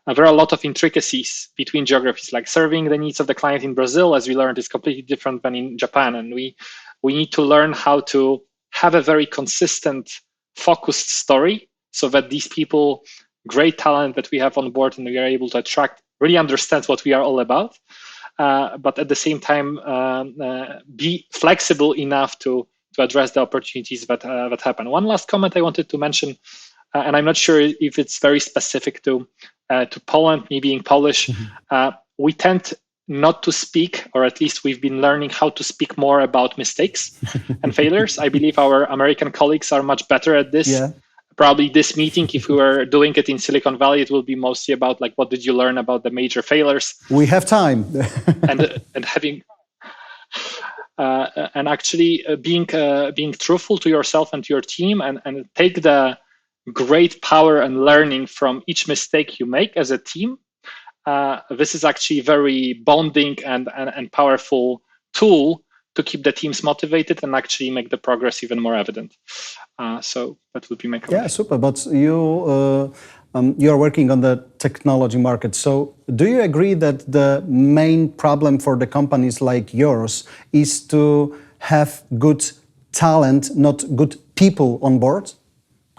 there are a lot of intricacies between geographies, like serving the needs of the client in Brazil, as we learned, is completely different than in Japan. And we need to learn how to have a very consistent, focused story so that these people, great talent that we have on board and we are able to attract, really understands what we are all about. But at the same time, be flexible enough to address the opportunities that happen. One last comment I wanted to mention, and I'm not sure if it's very specific to Poland, me being Polish. We tend not to speak, or at least we've been learning how to speak more about mistakes and failures. I believe our American colleagues are much better at this. Yeah. Probably this meeting, if we were doing it in Silicon Valley, it will be mostly about like, what did you learn about the major failures? We have time. and having and actually being truthful to yourself and to your team, and take the great power and learning from each mistake you make as a team. This is actually very bonding and powerful tool to keep the teams motivated and actually make the progress even more evident. So that would be my comment. Yeah, super. But you are working on the technology market. So do you agree that the main problem for the companies like yours is to have good talent, not good people on board?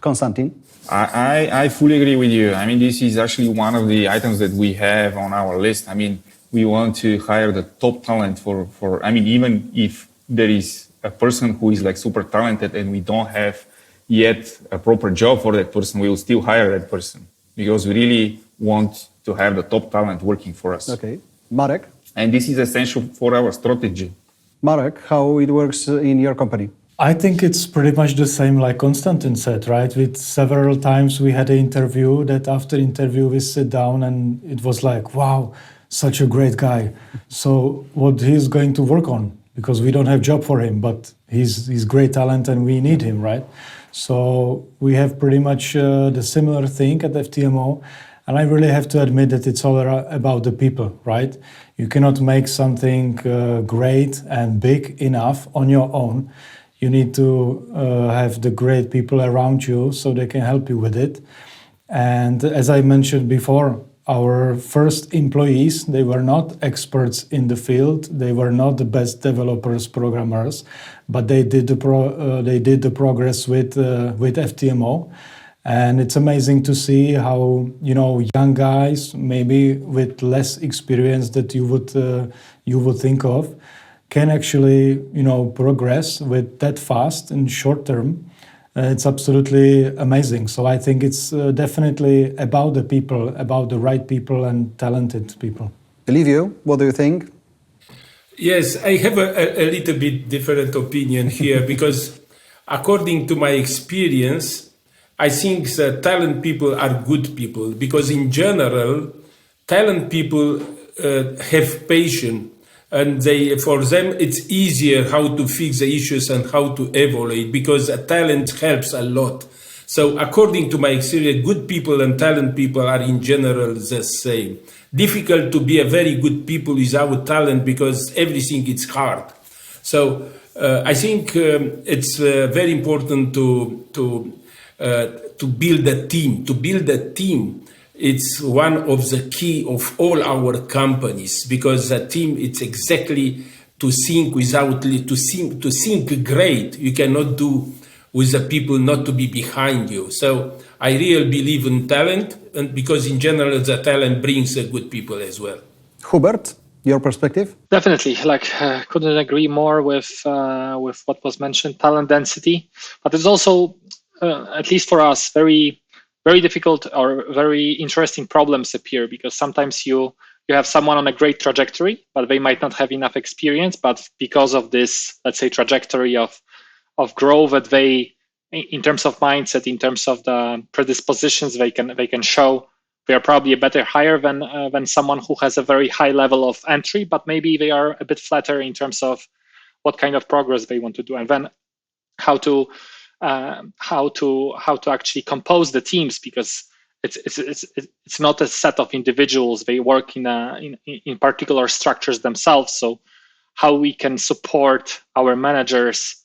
Konstantin? I fully agree with you. I mean, this is actually one of the items that we have on our list. I mean, we want to hire the top talent for I mean, even if there is a person who is like super talented and we don't have yet a proper job for that person, we will still hire that person because we really want to have the top talent working for us. Okay. Marek? And this is essential for our strategy. Marek, how it works in your company? I think it's pretty much the same like Konstantin said, right? With several times we had an interview that after interview we sit down and it was like, wow, such a great guy. So what he's going to work on, because we don't have job for him, but he's great talent and we need him, right? So we have pretty much the similar thing at FTMO. And I really have to admit that it's all about the people, right? You cannot make something great and big enough on your own. You need to have the great people around you so they can help you with it. And as I mentioned before, our first employees, they were not experts in the field. They were not the best developers, programmers, but they did the progress with FTMO. And it's amazing to see how, you know, young guys, maybe with less experience that you would think of, can actually, you know, progress with that fast in short term. It's absolutely amazing. So I think it's definitely about the people, about the right people and talented people. Livio, what do you think? Yes, I have a little bit different opinion here because according to my experience, I think that talent people are good people because in general, talent people have patience. And for them, it's easier how to fix the issues and how to evaluate because talent helps a lot. So according to my experience, good people and talent people are in general the same. Difficult to be a very good people without talent because everything is hard. So I think it's very important to build a team. To build a team, it's one of the key of all our companies because the team, it's exactly to think to think great. You cannot do with the people not to be behind you. So I really believe in talent, and because in general the talent brings good people as well. Hubert, your perspective? Definitely, couldn't agree more with what was mentioned. Talent density, but it's also, at least for us, very difficult or very interesting problems appear because sometimes you have someone on a great trajectory, but they might not have enough experience. But because of this, let's say, trajectory of growth that they, in terms of mindset, in terms of the predispositions they can show, they are probably a better hire than someone who has a very high level of entry, but maybe they are a bit flatter in terms of what kind of progress they want to do, and then how to actually compose the teams because it's not a set of individuals. They work in particular structures themselves. So how we can support our managers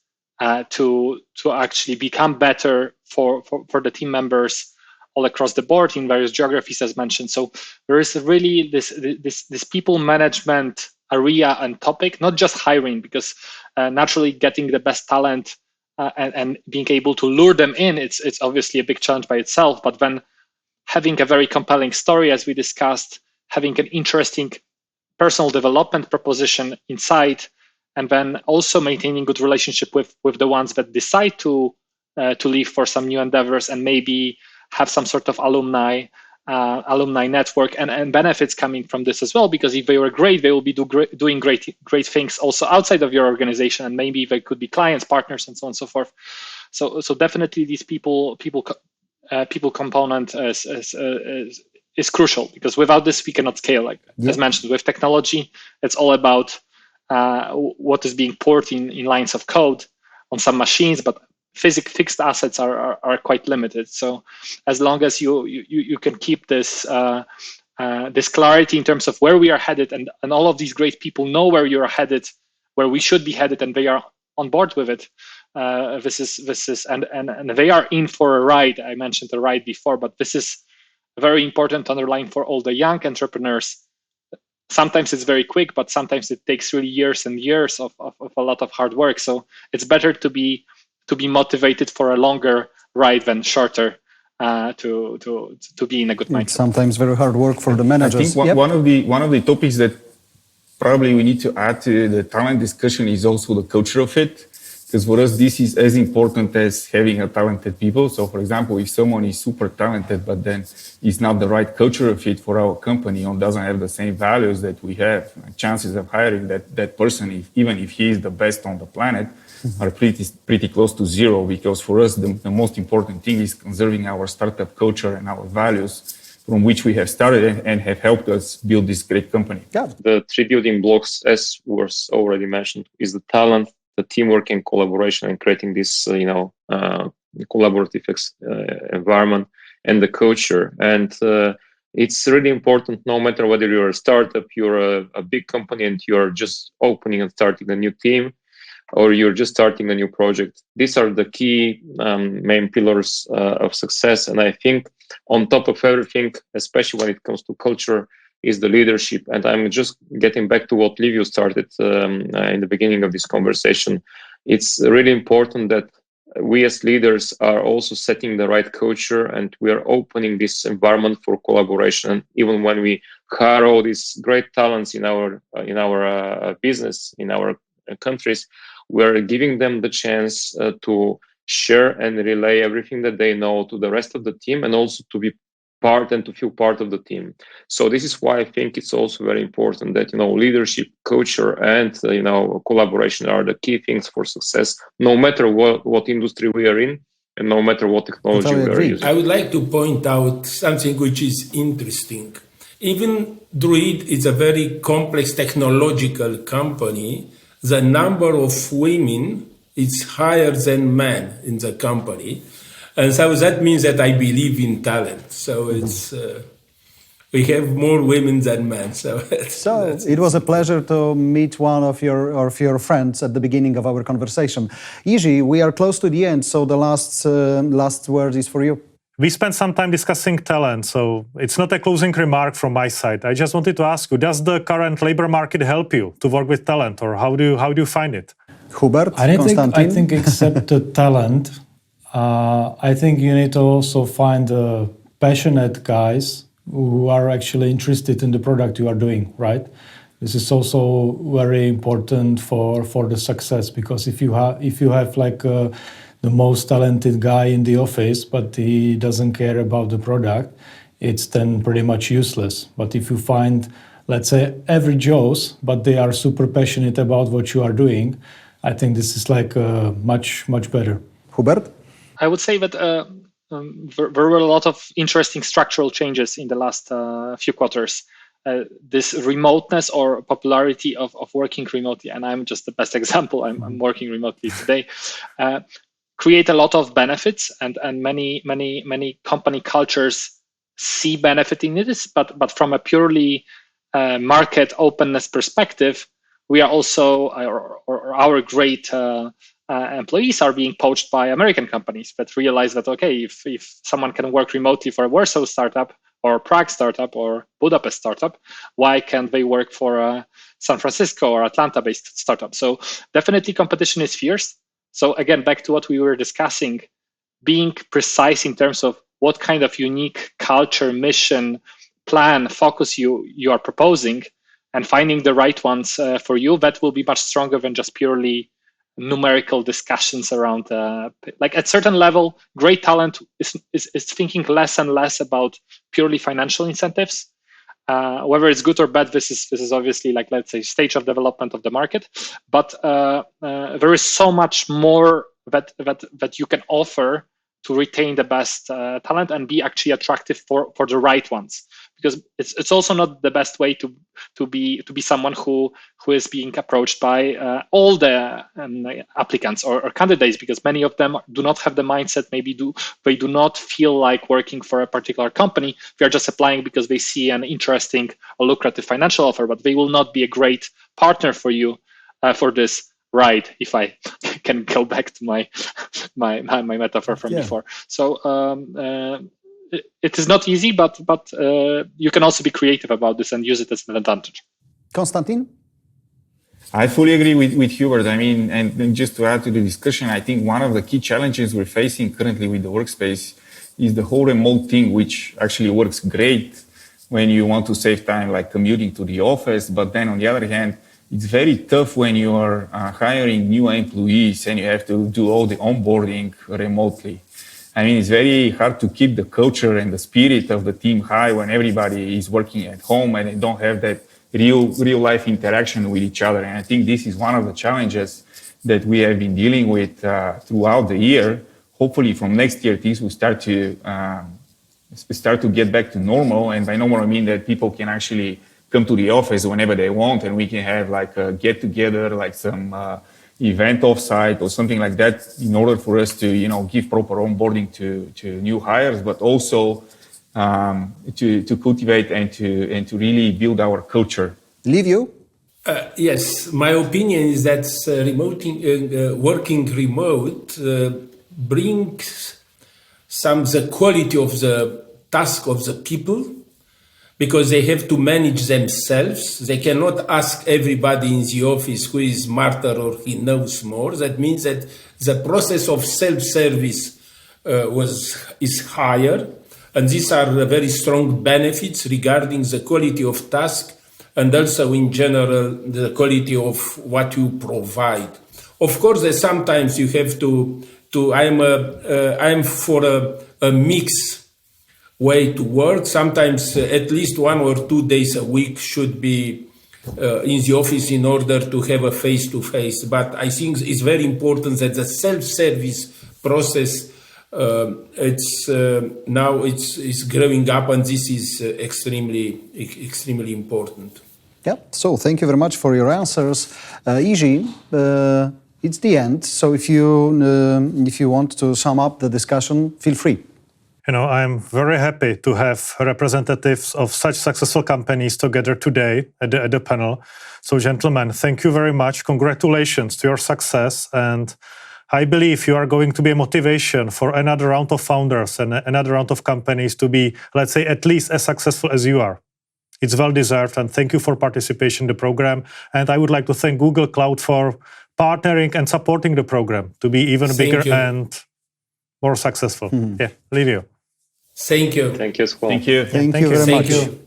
to actually become better for the team members all across the board in various geographies, as mentioned. So there is really this people management area and topic, not just hiring, because naturally getting the best talent and being able to lure them in, it's obviously a big challenge by itself. But then having a very compelling story, as we discussed, having an interesting personal development proposition inside, and then also maintaining good relationship with the ones that decide to leave for some new endeavors, and maybe have some sort of alumni network and benefits coming from this as well. Because if they were great, they will be doing great things also outside of your organization, and maybe they could be clients, partners, and so on and so forth. So definitely these people component is crucial, because without this we cannot scale. As mentioned, with technology, it's all about what is being poured in lines of code on some machines, but fixed assets are quite limited. So as long as you can keep this this clarity in terms of where we are headed, and all of these great people know where you are headed, where we should be headed, and they are on board with it. This is and they are in for a ride. I mentioned the ride before, but this is very important to underline for all the young entrepreneurs. Sometimes it's very quick, but sometimes it takes really years and years of a lot of hard work. So it's better to be motivated for a longer ride than shorter to be in a good mindset. It's sometimes very hard work for the managers. I think one of the topics that probably we need to add to the talent discussion is also the culture of it. Because for us, this is as important as having a talented people. So, for example, if someone is super talented, but then is not the right cultural fit for our company, or doesn't have the same values that we have, chances of hiring that person, even if he is the best on the planet, are pretty close to zero. Because for us, the most important thing is conserving our startup culture and our values from which we have started and have helped us build this great company. Yeah. The three building blocks, as was already mentioned, is the talent, the teamwork and collaboration, and creating this, collaborative environment, and the culture. And it's really important, no matter whether you're a startup, you're a big company, and you're just opening and starting a new team, or you're just starting a new project. These are the key main pillars of success. And I think on top of everything, especially when it comes to culture, is the leadership. And I'm just getting back to what Livio started in the beginning of this conversation. It's really important that we as leaders are also setting the right culture, and we are opening this environment for collaboration. Even when we hire all these great talents in our business, in our countries, we're giving them the chance to share and relay everything that they know to the rest of the team, and also to be part and to feel part of the team. So this is why I think it's also very important that, leadership, culture, and, collaboration are the key things for success, no matter what industry we are in, and no matter what technology we are using. I would like to point out something which is interesting. Even DRUID is a very complex technological company. The number of women is higher than men in the company. And so that means that I believe in talent. So it's we have more women than men. So it was a pleasure to meet one of your friends at the beginning of our conversation. Jiri, we are close to the end, so the last word is for you. We spent some time discussing talent, so it's not a closing remark from my side. I just wanted to ask you, does the current labor market help you to work with talent, or how do you find it? Hubert, I think except the talent, I think you need to also find passionate guys who are actually interested in the product you are doing, right? This is also very important for the success, because if you have like the most talented guy in the office, but he doesn't care about the product, it's then pretty much useless. But if you find, let's say, average Joes, but they are super passionate about what you are doing, I think this is like much better. Hubert? I would say that there were a lot of interesting structural changes in the last few quarters. This remoteness or popularity of working remotely, and I'm just the best example, I'm working remotely today, create a lot of benefits, and many company cultures see benefit in this, but from a purely market openness perspective, we are also, or our great employees are being poached by American companies that realize that, okay, if someone can work remotely for a Warsaw startup or Prague startup or Budapest startup, why can't they work for a San Francisco or Atlanta-based startup? So definitely competition is fierce. So again, back to what we were discussing, being precise in terms of what kind of unique culture, mission, plan, focus you are proposing, and finding the right ones for you, that will be much stronger than just purely numerical discussions around like at certain level, great talent is thinking less and less about purely financial incentives. Whether it's good or bad, this is obviously, like, let's say, stage of development of the market. But there is so much more that you can offer to retain the best talent and be actually attractive for the right ones. Because it's also not the best way to be someone who is being approached by all the applicants or candidates, because many of them do not have the mindset. Maybe they do not feel like working for a particular company. They are just applying because they see an interesting or lucrative financial offer, but they will not be a great partner for you for this ride, if I can go back to my metaphor from before. So it is not easy, but you can also be creative about this and use it as an advantage. Konstantin? I fully agree with Hubert. I mean, and just to add to the discussion, I think one of the key challenges we're facing currently with the workspace is the whole remote thing, which actually works great when you want to save time, like commuting to the office. But then on the other hand, it's very tough when you are hiring new employees and you have to do all the onboarding remotely. I mean, it's very hard to keep the culture and the spirit of the team high when everybody is working at home and they don't have that real life interaction with each other. And I think this is one of the challenges that we have been dealing with throughout the year. Hopefully from next year, things will start to get back to normal. And by normal, I mean that people can actually come to the office whenever they want, and we can have like a get together, like some event offsite or something like that, in order for us to, give proper onboarding to new hires, but also to cultivate and to really build our culture. Livio? Yes, my opinion is that working remote brings the quality of the task of the people, because they have to manage themselves. They cannot ask everybody in the office who is smarter or he knows more. That means that the process of self-service is higher, and these are very strong benefits regarding the quality of task and also in general the quality of what you provide. Of course, sometimes you have to I'm for a mix way to work. Sometimes at least 1 or 2 days a week should be in the office in order to have a face-to-face. But I think it's very important that the self-service process it's growing up, and this is extremely important. Yeah. So thank you very much for your answers, Jiri. It's the end. So if you want to sum up the discussion, feel free. I'm very happy to have representatives of such successful companies together today at the panel. So, gentlemen, thank you very much. Congratulations to your success. And I believe you are going to be a motivation for another round of founders and another round of companies to be, let's say, at least as successful as you are. It's well-deserved, and thank you for participation in the program. And I would like to thank Google Cloud for partnering and supporting the program to be even bigger and more successful. Mm-hmm. Yeah, Livio. Thank you. Thank you, Skvrna. Thank you. Thank you very much. You.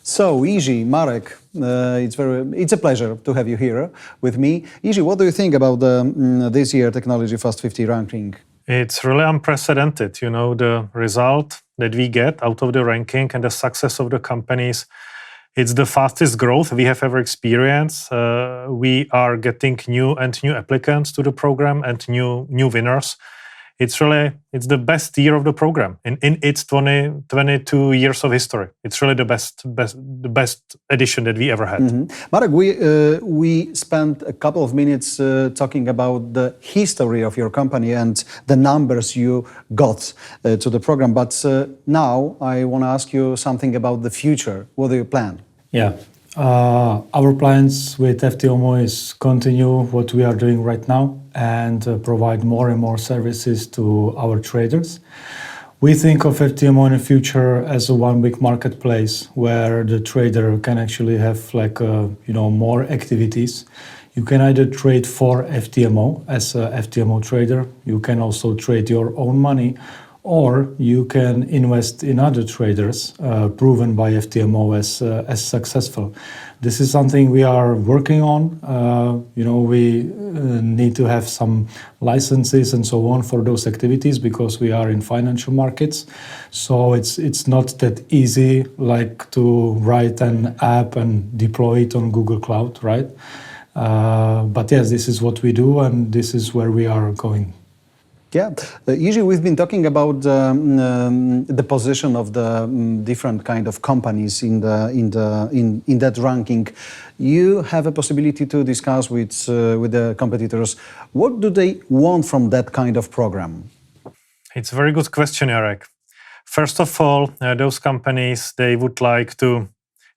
So, Jiri, Marek, it's a pleasure to have you here with me. Jiri, what do you think about this year Technology Fast 50 ranking? It's really unprecedented, the result that we get out of the ranking and the success of the companies. It's the fastest growth we have ever experienced. We are getting new applicants to the program and new winners. it's the best year of the program in its 22 years of history. It's really the best edition that we ever had. Mm-hmm. Marek, we spent a couple of minutes talking about the history of your company and the numbers you got to the program. But now I want to ask you something about the future. What do you plan? Yeah. Our plans with FTMO is continue what we are doing right now and provide more and more services to our traders. We think of FTMO in the future as a one big marketplace where the trader can actually have more activities. You can either trade for FTMO as a FTMO trader. You can also trade your own money, or you can invest in other traders proven by FTMO as successful. This is something we are working on. We need to have some licenses and so on for those activities because we are in financial markets. So it's not that easy like to write an app and deploy it on Google Cloud, right? But yes, this is what we do and this is where we are going. Yeah, usually we've been talking about the position of the different kind of companies in that ranking. You have a possibility to discuss with the competitors. What do they want from that kind of program? It's a very good question, Eric. First of all, those companies, they would like to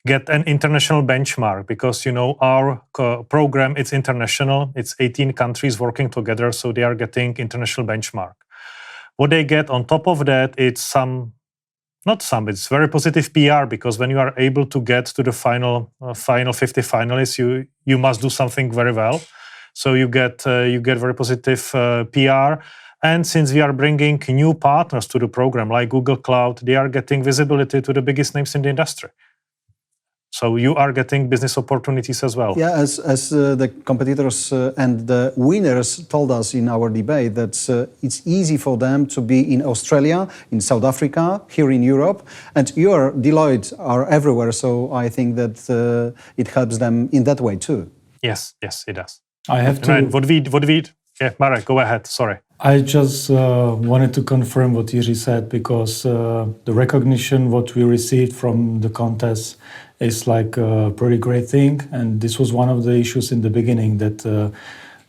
get an international benchmark because, our program, it's international. It's 18 countries working together, so they are getting international benchmark. What they get on top of that, it's it's very positive PR because when you are able to get to the final 50 finalists, you must do something very well. So you get very positive PR. And since we are bringing new partners to the program, like Google Cloud, they are getting visibility to the biggest names in the industry. So you are getting business opportunities as well. Yeah, as the competitors and the winners told us in our debate that it's easy for them to be in Australia, in South Africa, here in Europe, and your Deloitte are everywhere. So I think that it helps them in that way too. Yes, it does. I have to. Yeah, Marek, go ahead. Sorry. I just wanted to confirm what Jiri said because the recognition what we received from the contest is like a pretty great thing, and this was one of the issues in the beginning that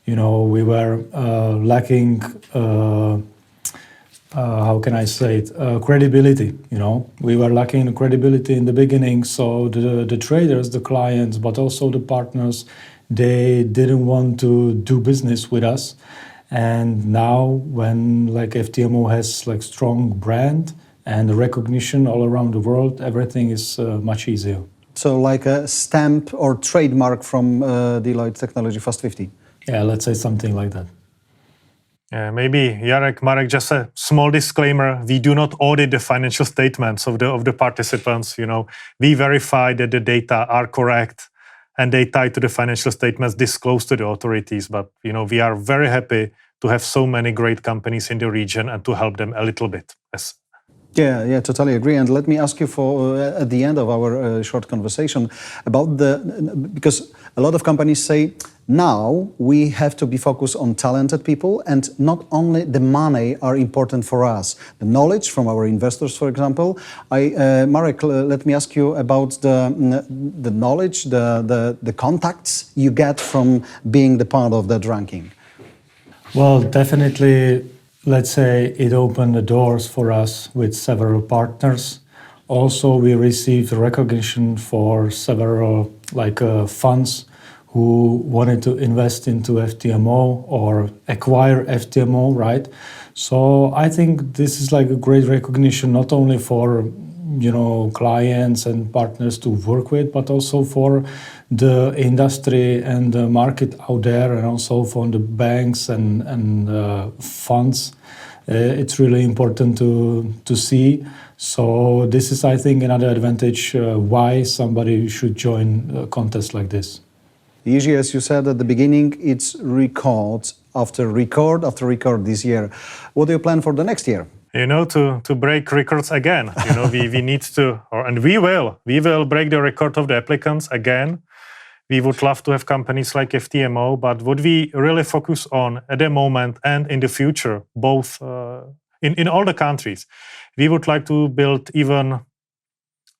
we were lacking. How can I say it? Credibility. We were lacking credibility in the beginning, so the traders, the clients, but also the partners, they didn't want to do business with us. And now when FTMO has strong brand and recognition all around the world, everything is much easier. So like a stamp or trademark from Deloitte Technology Fast 50? Yeah, let's say something like that. Maybe, Marek, just a small disclaimer. We do not audit the financial statements of the participants. We verify that the data are correct and they tie to the financial statements disclosed to the authorities. But, we are very happy to have so many great companies in the region and to help them a little bit. Yes. Yeah, totally agree. And let me ask you for at the end of our short conversation about because a lot of companies say now we have to be focused on talented people, and not only the money are important for us, the knowledge from our investors, for example. Marek, let me ask you about the knowledge, the contacts you get from being the part of that ranking. Well, definitely. Let's say it opened the doors for us with several partners. Also, we received recognition for several funds who wanted to invest into FTMO or acquire FTMO, right? So I think this is a great recognition, not only for clients and partners to work with, but also for the industry and the market out there, and also for the banks and funds. It's really important to see. So this is, I think, another advantage why somebody should join a contest like this. Usually, as you said at the beginning, it's record after record this year. What do you plan for the next year? To break records again. We need to, and we will break the record of the applicants again. We would love to have companies like FTMO, but what we really focus on at the moment and in the future, both in all the countries, we would like to build even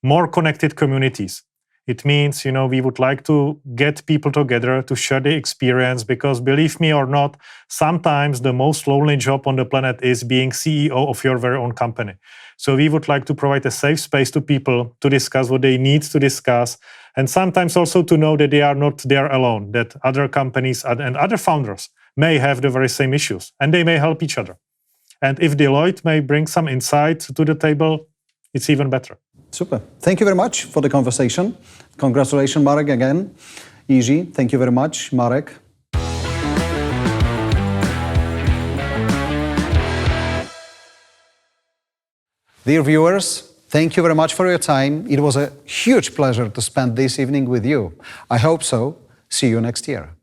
more connected communities. It means, we would like to get people together to share the experience, because believe me or not, sometimes the most lonely job on the planet is being CEO of your very own company. So we would like to provide a safe space to people to discuss what they need to discuss, and sometimes also to know that they are not there alone, that other companies and other founders may have the very same issues, and they may help each other. And if Deloitte may bring some insight to the table, it's even better. Super. Thank you very much for the conversation. Congratulations, Marek, again. Jiri, thank you very much. Marek. Dear viewers, thank you very much for your time. It was a huge pleasure to spend this evening with you. I hope so. See you next year.